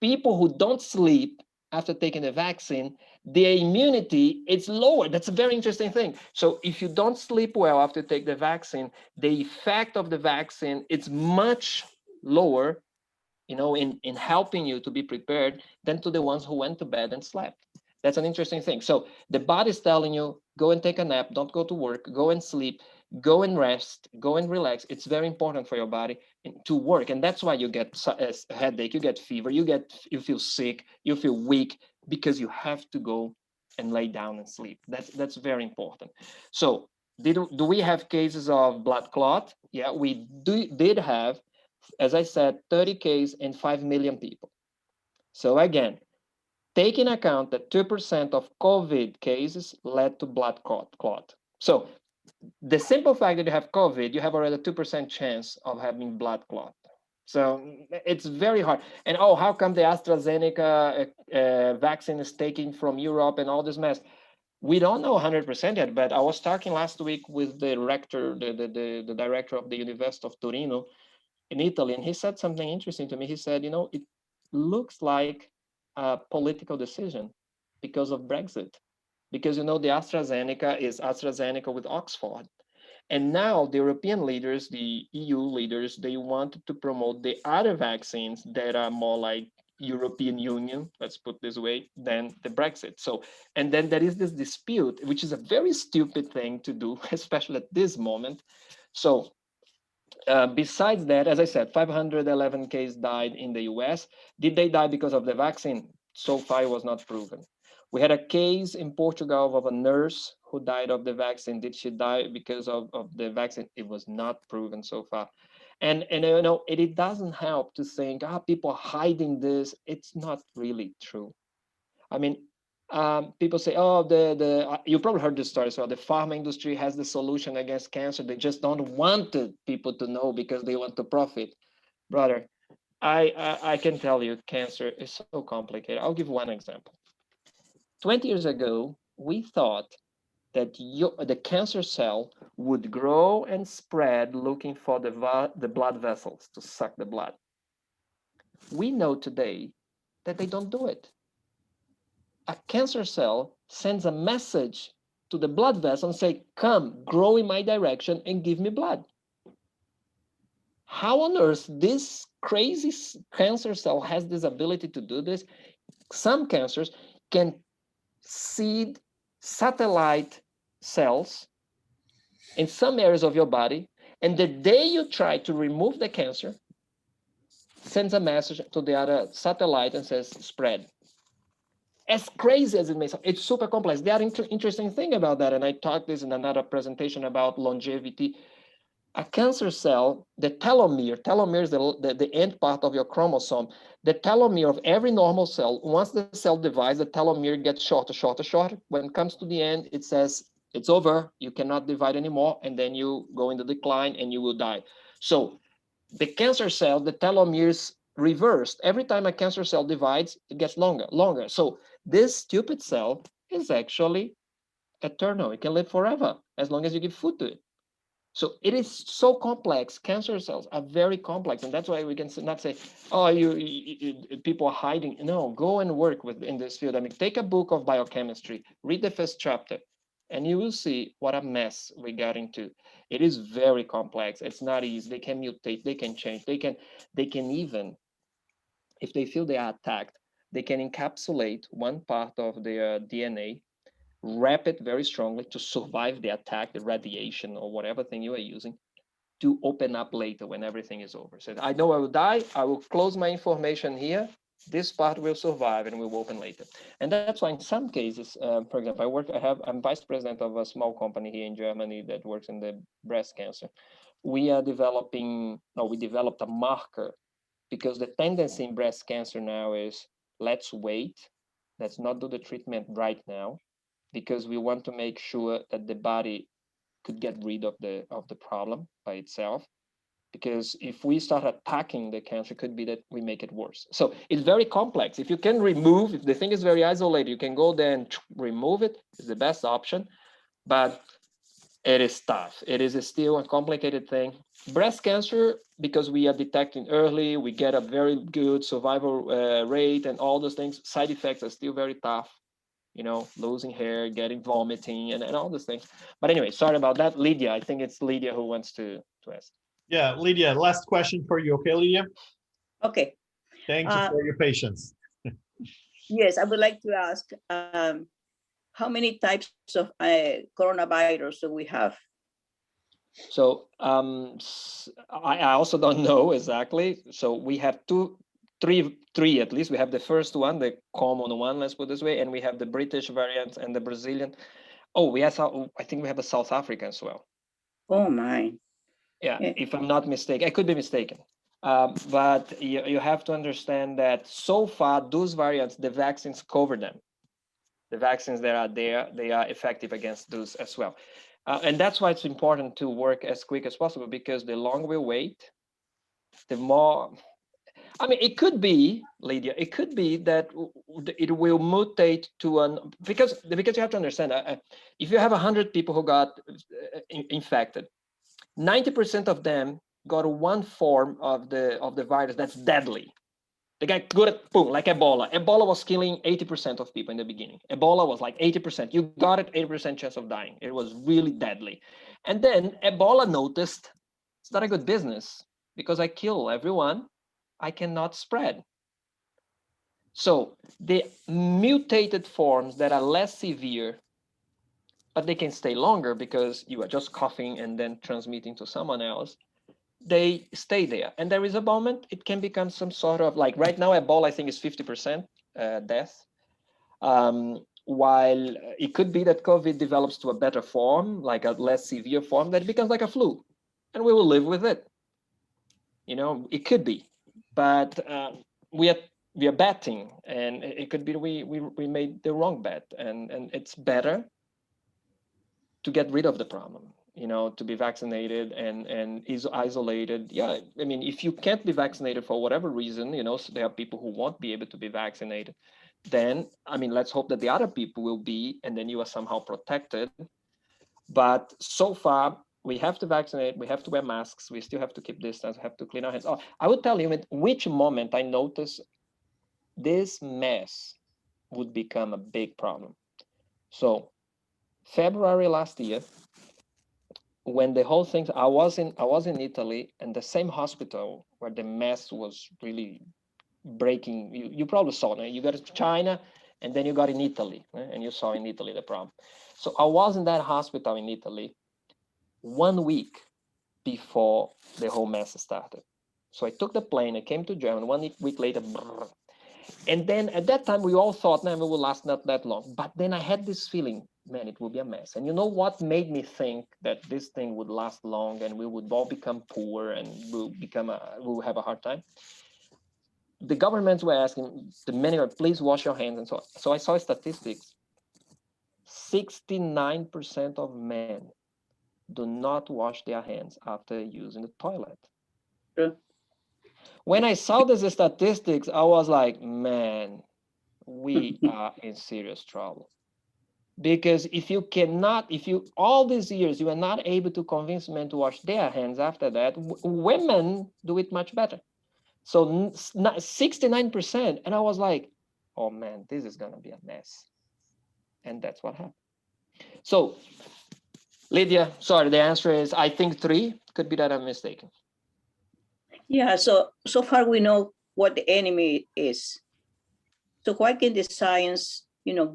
people who don't sleep after taking the vaccine, their immunity is lower. That's a very interesting thing. So if you don't sleep well after take the vaccine, the effect of the vaccine is much lower, you know, in helping you to be prepared than to the ones who went to bed and slept. That's an interesting thing. So the body's telling you, go and take a nap, don't go to work, go and sleep, go and rest, go and relax. It's very important for your body to work. And that's why you get a headache, you get fever, you feel sick, you feel weak, because you have to go and lay down and sleep. That's very important. So do we have cases of blood clot? Yeah, we did have, as I said, 30 cases in 5 million people. So again, take in account that 2% of COVID cases led to blood clot. So the simple fact that you have COVID, you have already a 2% chance of having blood clot. So it's very hard. And oh, how come the AstraZeneca vaccine is taken from Europe and all this mess? We don't know 100% yet, but I was talking last week with the rector, the director of the University of Torino in Italy, and he said something interesting to me. He said, you know, it looks like a political decision because of Brexit. Because, you know, the AstraZeneca is AstraZeneca with Oxford. And now the European leaders, the EU leaders, they want to promote the other vaccines that are more like European Union, let's put this way, than the Brexit. So, and then there is this dispute, which is a very stupid thing to do, especially at this moment. So besides that, as I said, 511 cases died in the US. Did they die because of the vaccine? So far, it was not proven. We had a case in Portugal of a nurse who died of the vaccine. Did she die because of the vaccine? It was not proven so far. And you know, it doesn't help to think, people are hiding this. It's not really true. I mean, people say, oh, you probably heard this story. So the pharma industry has the solution against cancer. They just don't want people to know because they want to profit. Brother, I can tell you, cancer is so complicated. I'll give one example. 20 years ago, we thought that the cancer cell would grow and spread looking for the blood vessels to suck the blood. We know today that they don't do it. A cancer cell sends a message to the blood vessel and say, come, grow in my direction and give me blood. How on earth this crazy cancer cell has this ability to do this? Some cancers can seed satellite cells in some areas of your body, and the day you try to remove the cancer, sends a message to the other satellite and says, spread. As crazy as it may sound, it's super complex. The other interesting thing about that, and I talked this in another presentation about longevity, a cancer cell, the telomere is the end part of your chromosome. The telomere of every normal cell, once the cell divides, the telomere gets shorter, shorter, shorter. When it comes to the end, it says, it's over, you cannot divide anymore, and then you go into decline and you will die. So the cancer cell, the telomeres reversed. Every time a cancer cell divides, it gets longer, longer. So this stupid cell is actually eternal. It can live forever as long as you give food to it. So it is so complex. Cancer cells are very complex, and that's why we can not say, "Oh, people are hiding." No, go and work in this field. I mean, take a book of biochemistry, read the first chapter, and you will see what a mess we got into. It is very complex. It's not easy. They can mutate. They can change. They can even, if they feel they are attacked, they can encapsulate one part of their DNA, wrap it very strongly to survive the attack, the radiation or whatever thing you are using, to open up later when everything is over. So I know I will die, I will close my information here, this part will survive and will open later. And that's why in some cases, for example, I'm vice president of a small company here in Germany that works in the breast cancer. We developed a marker, because the tendency in breast cancer now is, let's wait, let's not do the treatment right now, because we want to make sure that the body could get rid of the problem by itself. Because if we start attacking the cancer, it could be that we make it worse. So it's very complex. If you can remove, if the thing is very isolated, you can go there and remove it. It's the best option, but it is tough. It is still a complicated thing. Breast cancer, because we are detecting early, we get a very good survival rate and all those things. Side effects are still very tough. You know, losing hair, getting vomiting, and all those things. But anyway, sorry about that. Lydia, I think it's Lydia who wants to ask. Yeah, Lydia, last question for you. Okay, Lydia? Okay. Thank you for your patience. Yes, I would like to ask, how many types of coronavirus do we have? So I also don't know exactly. So we have three at least. We have the first one, the common one, let's put it this way, and we have the British variant and the Brazilian. Oh, I think we have the South African as well. Oh my. Yeah, if I'm not mistaken, I could be mistaken. But you have to understand that so far, those variants, the vaccines cover them. The vaccines that are there, they are effective against those as well. And that's why it's important to work as quick as possible, because the longer we wait, the more, I mean, it could be, Lydia, it could be that it will mutate to because you have to understand, if you have 100 people who got infected, 90% of them got one form of the virus that's deadly. The guy got it, boom, like Ebola. Ebola was killing 80% of people in the beginning. Ebola was like 80%. You got it, 80% chance of dying. It was really deadly. And then Ebola noticed it's not a good business because I kill everyone. I cannot spread. So the mutated forms that are less severe, but they can stay longer because you are just coughing and then transmitting to someone else, they stay there. And there is a moment it can become some sort of, like right now, Ebola, I think, is 50% death. While it could be that COVID develops to a better form, like a less severe form, that becomes like a flu, and we will live with it. You know, it could be, but we are betting, and it could be we made the wrong bet, and it's better to get rid of the problem. You know, to be vaccinated and is isolated. Yeah, I mean, if you can't be vaccinated for whatever reason, you know, so there are people who won't be able to be vaccinated, then, I mean, let's hope that the other people will be, and then you are somehow protected. But so far, we have to vaccinate, we have to wear masks, we still have to keep distance, we have to clean our hands. Oh, I would tell you at which moment I noticed this mess would become a big problem. So February last year, when the whole thing, I was in Italy, and the same hospital where the mess was really breaking. You probably saw it. You got to China, and then you got in Italy, and you saw in Italy the problem. So I was in that hospital in Italy 1 week before the whole mess started. So I took the plane. I came to Germany 1 week later. And then at that time, we all thought, no, it will last not that long. But then I had this feeling, man, it will be a mess. And you know what made me think that this thing would last long and we would all become poor and we'll have a hard time? The governments were asking the many, please wash your hands and so on. So I saw statistics. 69% of men do not wash their hands after using the toilet. Sure. When I saw these statistics, I was like, man, we are in serious trouble. Because if all these years, you are not able to convince men to wash their hands after that, women do it much better. So 69%. And I was like, oh man, this is going to be a mess. And that's what happened. So, Lydia, sorry, the answer is, I think 3. Could be that I'm mistaken. Yeah, so far we know what the enemy is. So why can the science,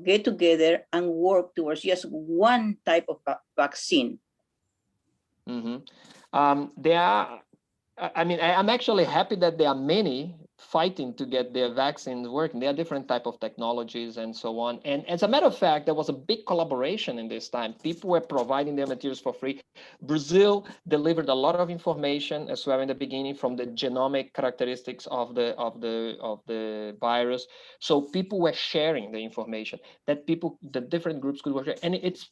get together and work towards just one type of vaccine? Mm-hmm. I'm actually happy that there are many fighting to get their vaccines working. There are different type of technologies and so on. And as a matter of fact, there was a big collaboration in this time. People were providing their materials for free. Brazil delivered a lot of information as well in the beginning from the genomic characteristics of the virus. So people were sharing the information that the different groups could work. And it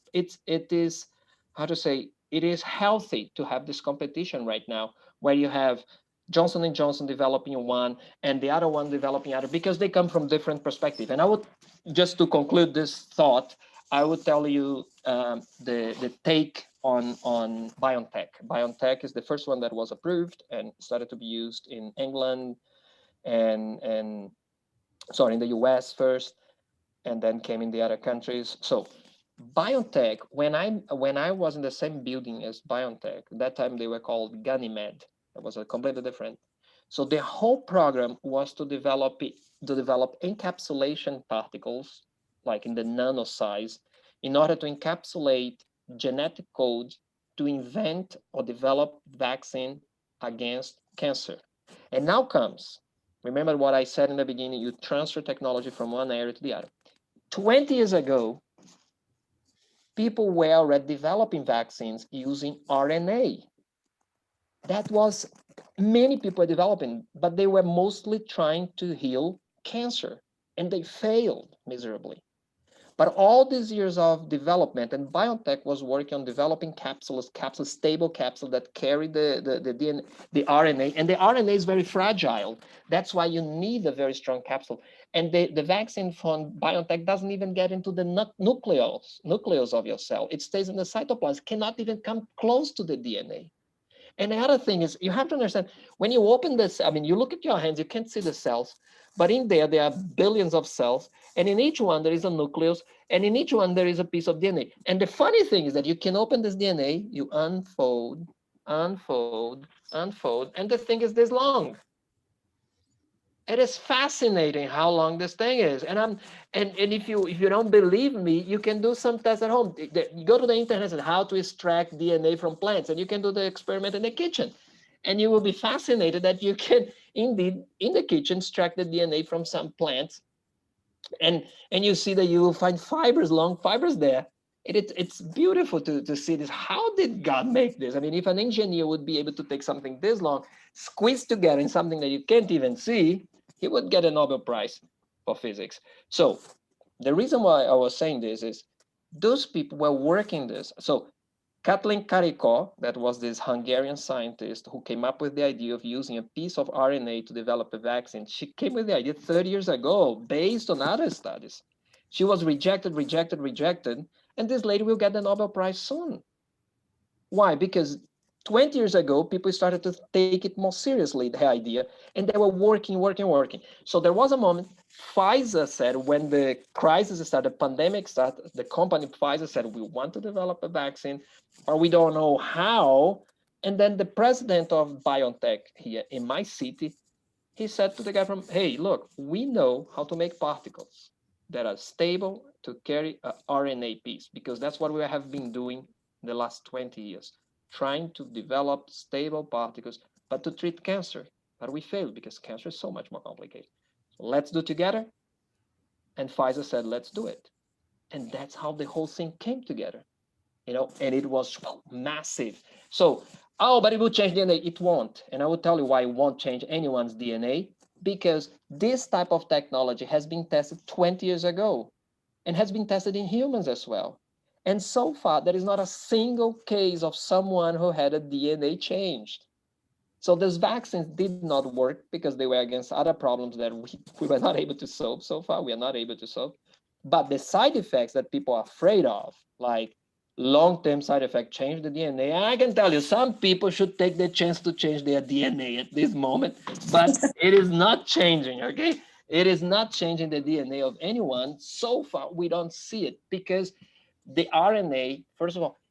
is, how to say, it is healthy to have this competition right now, where you have Johnson & Johnson developing one and the other one developing other, because they come from different perspectives. And I would, just to conclude this thought, I would tell you the take on BioNTech. BioNTech is the first one that was approved and started to be used in England and sorry, in the US first, and then came in the other countries. So BioNTech, when I was in the same building as BioNTech, that time they were called Ganymed. It was a completely different. So the whole program was to develop encapsulation particles, like in the nano size, in order to encapsulate genetic code to invent or develop vaccine against cancer. And now comes, remember what I said in the beginning, you transfer technology from one area to the other. 20 years ago, people were already developing vaccines using RNA. That was, many people were developing, but they were mostly trying to heal cancer, and they failed miserably. But all these years of development, and BioNTech was working on developing capsules, stable capsules that carry the DNA, the RNA, and the RNA is very fragile. That's why you need a very strong capsule. And the vaccine from BioNTech doesn't even get into the nucleus of your cell. It stays in the cytoplasm, cannot even come close to the DNA. And the other thing is, you have to understand, when you open this, I mean, you look at your hands, you can't see the cells, but in there are billions of cells, and in each one there is a nucleus, and in each one there is a piece of DNA. And the funny thing is that you can open this DNA, you unfold, unfold, unfold, and the thing is this long. It is fascinating how long this thing is. And if you don't believe me, you can do some tests at home. You go to the internet and how to extract DNA from plants, and you can do the experiment in the kitchen. And you will be fascinated that you can indeed in the kitchen extract the DNA from some plants. And you see that you will find fibers, long fibers there. It's beautiful to see this. How did God make this? I mean, if an engineer would be able to take something this long, squeeze together in something that you can't even see, he would get a Nobel Prize for physics. So the reason why I was saying this is those people were working this. So Kathleen Karikó, that was this Hungarian scientist who came up with the idea of using a piece of RNA to develop a vaccine. She came with the idea 30 years ago based on other studies. She was rejected, and this lady will get the Nobel Prize soon. Why? Because 20 years ago, people started to take it more seriously, the idea, and they were working. So there was a moment, Pfizer said, when the crisis started, the pandemic started, the company Pfizer said, we want to develop a vaccine, or we don't know how. And then the president of BioNTech here in my city, he said to the guy from, hey, look, we know how to make particles that are stable to carry an RNA piece, because that's what we have been doing the last 20 years. Trying to develop stable particles, but to treat cancer. But we failed because cancer is so much more complicated. Let's do it together. And Pfizer said, let's do it. And that's how the whole thing came together, and it was massive. So, but it will change DNA. It won't. And I will tell you why it won't change anyone's DNA, because this type of technology has been tested 20 years ago and has been tested in humans as well. And so far, there is not a single case of someone who had a DNA changed. So those vaccines did not work because they were against other problems that we were not able to solve so far. We are not able to solve. But the side effects that people are afraid of, like long-term side effect, change the DNA. And I can tell you, some people should take the chance to change their DNA at this moment, but it is not changing, okay? It is not changing the DNA of anyone. So far, we don't see it because the RNA, first of all,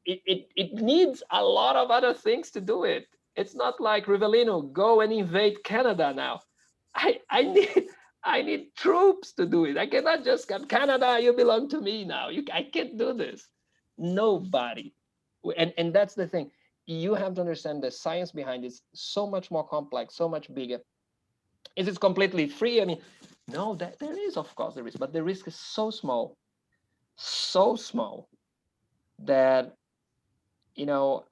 it needs a lot of other things to do it. It's not like Rivelino, go and invade Canada now. I need troops to do it. I cannot just come, Canada, you belong to me now. I can't do this. Nobody. And that's the thing. You have to understand the science behind it is so much more complex, so much bigger. Is it completely free? I mean, no, there is, of course, the risk, but the risk is so small that,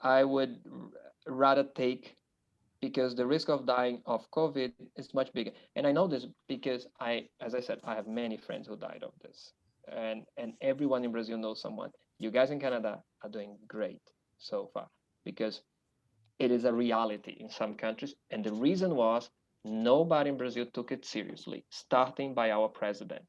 I would rather take, because the risk of dying of COVID is much bigger. And I know this because as I said, I have many friends who died of this. And everyone in Brazil knows someone. You guys in Canada are doing great. so far, because it is a reality in some countries. And the reason was nobody in Brazil took it seriously, starting by our president,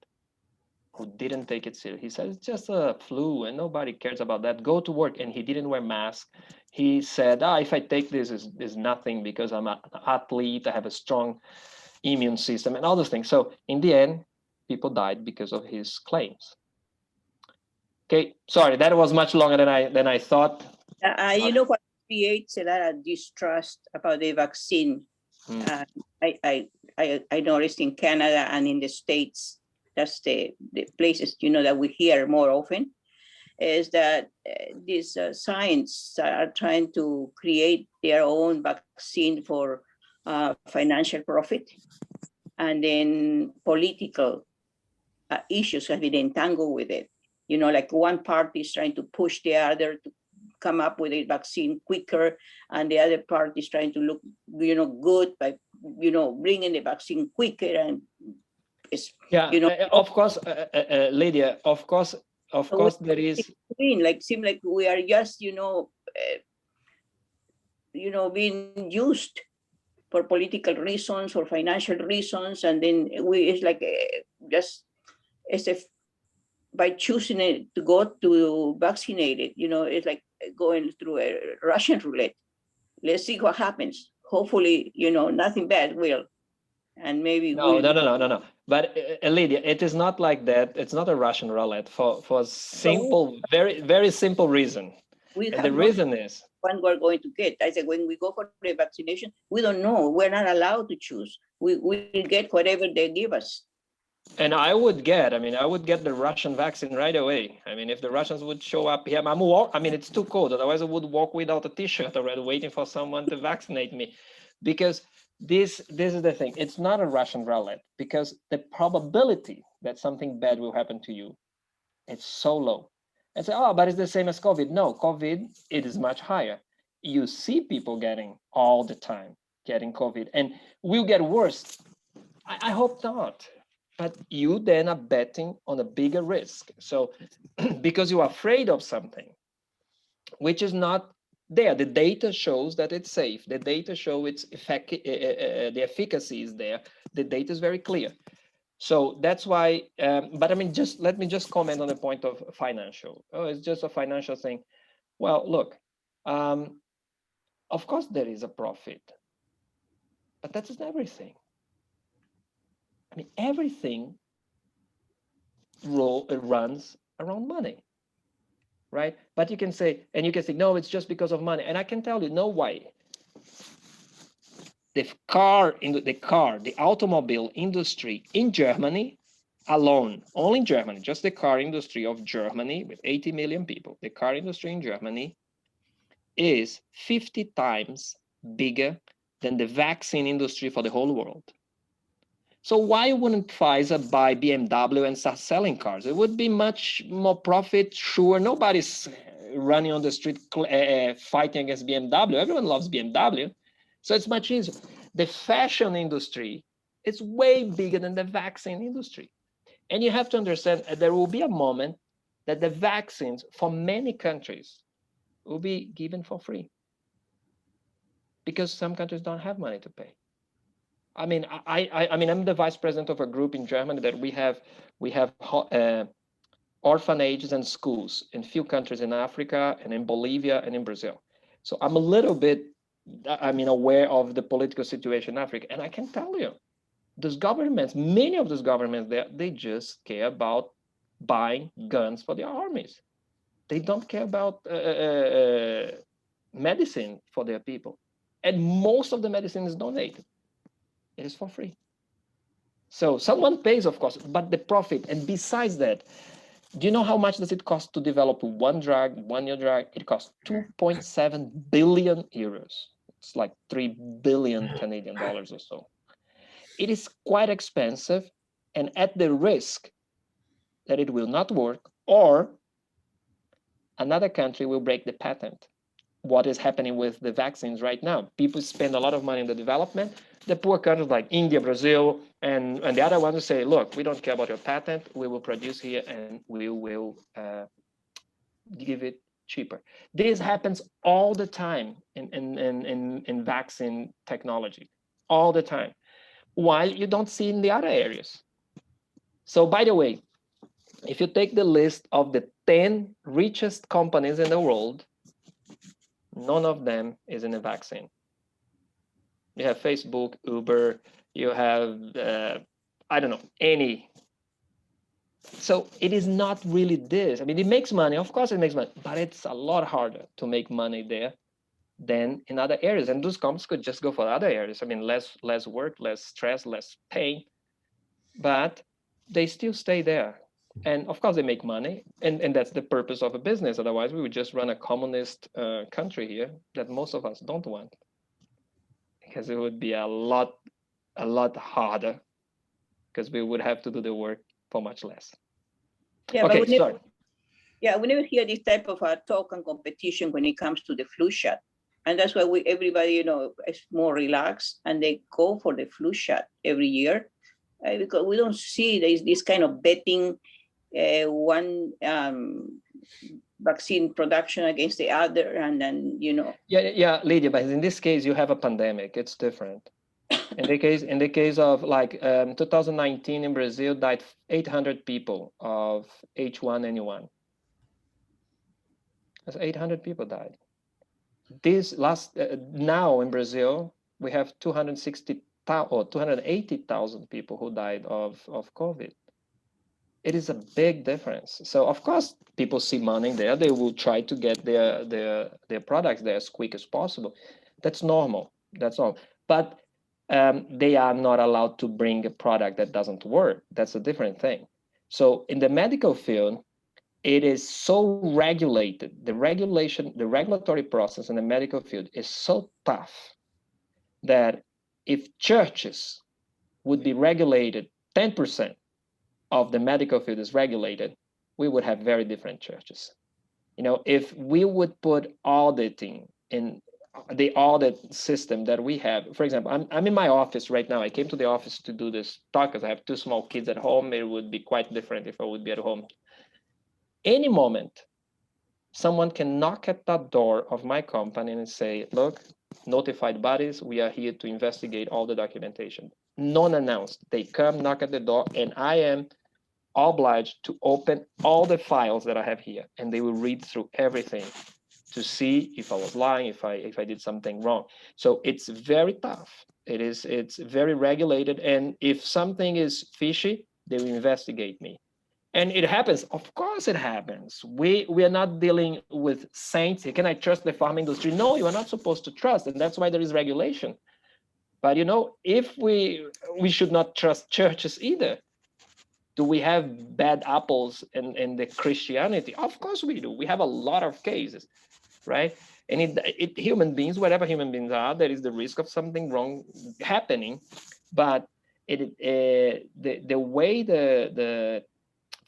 who didn't take it seriously. He said, it's just a flu and nobody cares about that. Go to work. And he didn't wear mask. He said, if I take this, is nothing because I'm an athlete, I have a strong immune system and all those things. So in the end, people died because of his claims. Okay, sorry, that was much longer than I thought. You know what creates a lot of distrust about the vaccine? I noticed in Canada and in the States, that's the places, you know, that we hear more often, is that these scientists are trying to create their own vaccine for financial profit. And then political issues have been entangled with it. You know, like one party is trying to push the other to come up with a vaccine quicker, and the other party is trying to look, you know, good by, you know, bringing the vaccine quicker. And it's, yeah, you know, of course, Lydia, of course, there is. Seem like we are just, you know, being used for political reasons or financial reasons, and then it's like just as if by choosing it to go to vaccinated, you know, it's like going through a Russian roulette. Let's see what happens. Hopefully, you know, nothing bad will, and maybe no. But Lydia, it is not like that. It's not a Russian roulette for simple, very, very simple reason. And the reason is when we're going to get. I said, when we go for the vaccination, we don't know. We're not allowed to choose. We get whatever they give us. And I would get the Russian vaccine right away. I mean, if the Russians would show up here, I mean, it's too cold. Otherwise, I would walk without a t-shirt already, waiting for someone to vaccinate me. Because this is the thing. It's not a Russian roulette, because the probability that something bad will happen to you, it's so low. And say, but it's the same as COVID. No, COVID, it is much higher. You see people getting all the time, getting COVID, and will get worse. I hope not. But you then are betting on a bigger risk. So because you're afraid of something, which is not there. The data shows that it's safe. The data show its effect, the efficacy is there. The data is very clear. So that's why, but I mean, let me comment on the point of financial. Oh, it's just a financial thing. Well, look, of course there is a profit, but that is everything. I mean, everything runs around money, right? But you can say, no, it's just because of money. And I can tell you, no way. The automobile industry in Germany alone, only in Germany, just the car industry of Germany with 80 million people, the car industry in Germany is 50 times bigger than the vaccine industry for the whole world. So why wouldn't Pfizer buy BMW and start selling cars? It would be much more profit, sure. Nobody's running on the street fighting against BMW. Everyone loves BMW. So it's much easier. The fashion industry is way bigger than the vaccine industry. And you have to understand that there will be a moment that the vaccines for many countries will be given for free, because some countries don't have money to pay. I mean, I'm the vice president of a group in Germany that we have orphanages and schools in few countries in Africa and in Bolivia and in Brazil. So I'm a little bit, aware of the political situation in Africa. And I can tell you, those governments, many of those governments there, they just care about buying guns for their armies. They don't care about medicine for their people. And most of the medicine is donated. It is for free. So someone pays, of course, but the profit. And besides that, do you know how much does it cost to develop one new drug? It costs 2.7 billion euros. It's like 3 billion Canadian dollars or so. It is quite expensive, and at the risk that it will not work, or another country will break the patent. What is happening with the vaccines right now? People spend a lot of money in the development. The poor countries like India, Brazil, and the other ones say, look, we don't care about your patent. We will produce here and we will give it cheaper. This happens all the time in vaccine technology, all the time, while you don't see in the other areas. So by the way, if you take the list of the 10 richest companies in the world, none of them is in a vaccine. You have Facebook, Uber, you have, I don't know, any. So it is not really this. I mean, it makes money. Of course it makes money, but it's a lot harder to make money there than in other areas. And those companies could just go for other areas. I mean, less work, less stress, less pain, but they still stay there. And of course they make money, and that's the purpose of a business. Otherwise we would just run a communist country here that most of us don't want, because it would be a lot harder, because we would have to do the work for much less. Yeah, Okay, but we sorry. never hear this type of talk and competition when it comes to the flu shot. And that's why everybody, is more relaxed and they go for the flu shot every year, because we don't see this kind of betting one vaccine production against the other, and then Yeah, Lydia, but in this case you have a pandemic. It's different. In the case of like 2019 in Brazil, died 800 people of H1N1. That's 800 people died. This last now in Brazil we have 260,000 or 280,000 people who died of COVID. It is a big difference. So of course people see money there. They will try to get their products there as quick as possible. That's normal. That's all. But they are not allowed to bring a product that doesn't work. That's a different thing. So in the medical field, it is so regulated. The regulatory process in the medical field is so tough that if churches would be regulated, 10% of the medical field is regulated, we would have very different churches. If we would put auditing in the audit system that we have, for example, I'm in my office right now. I came to the office to do this talk because I have 2 small kids at home. It would be quite different if I would be at home. Any moment, someone can knock at that door of my company and say, look, notified bodies, we are here to investigate all the documentation. Non-announced. They come, knock at the door, and I am obliged to open all the files that I have here, and they will read through everything to see if I was lying, if I did something wrong. So it's very tough. It's very regulated, and if something is fishy, they will investigate me. And it happens. Of course it happens. We are not dealing with saints. Can I trust the pharma industry? No, you are not supposed to trust, and that's why there is regulation. But if we should not trust churches either. Do we have bad apples in the Christianity? Of course we do. We have a lot of cases, right? And human beings, whatever human beings are, there is the risk of something wrong happening. But the way the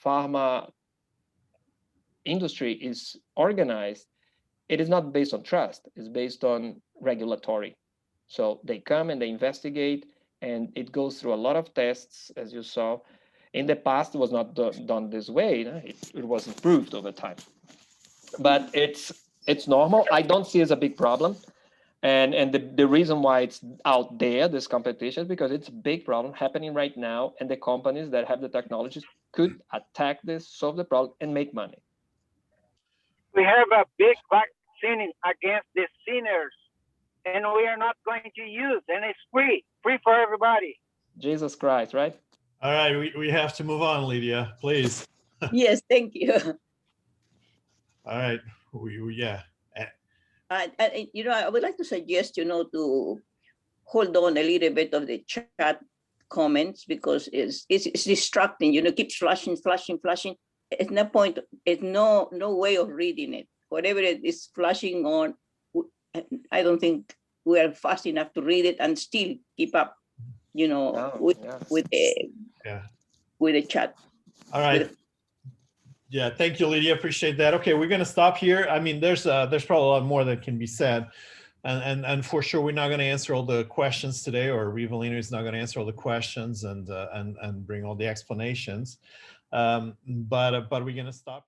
pharma industry is organized, it is not based on trust. It's based on regulatory. So they come and they investigate, and it goes through a lot of tests, as you saw. In the past, it was not done this way. It was improved over time. But it's normal. I don't see it as a big problem. And the reason why it's out there, this competition, because it's a big problem happening right now, and the companies that have the technologies could attack this, solve the problem, and make money. We have a big vaccine against the sinners, and we are not going to use, and it's free for everybody. Jesus Christ, right? All right, we have to move on, Lydia, please. Yes, thank you. All right, yeah. I would like to suggest, to hold on a little bit of the chat comments, because it's distracting. Keeps flashing. It's no point. It's no way of reading it. Whatever it is flashing on, I don't think we are fast enough to read it and still keep up. With the chat. All right. Yeah, thank you, Lydia. Appreciate that. Okay, we're going to stop here. I mean, there's probably a lot more that can be said, and for sure we're not going to answer all the questions today, or Rivelino is not going to answer all the questions and bring all the explanations. But we're going to stop.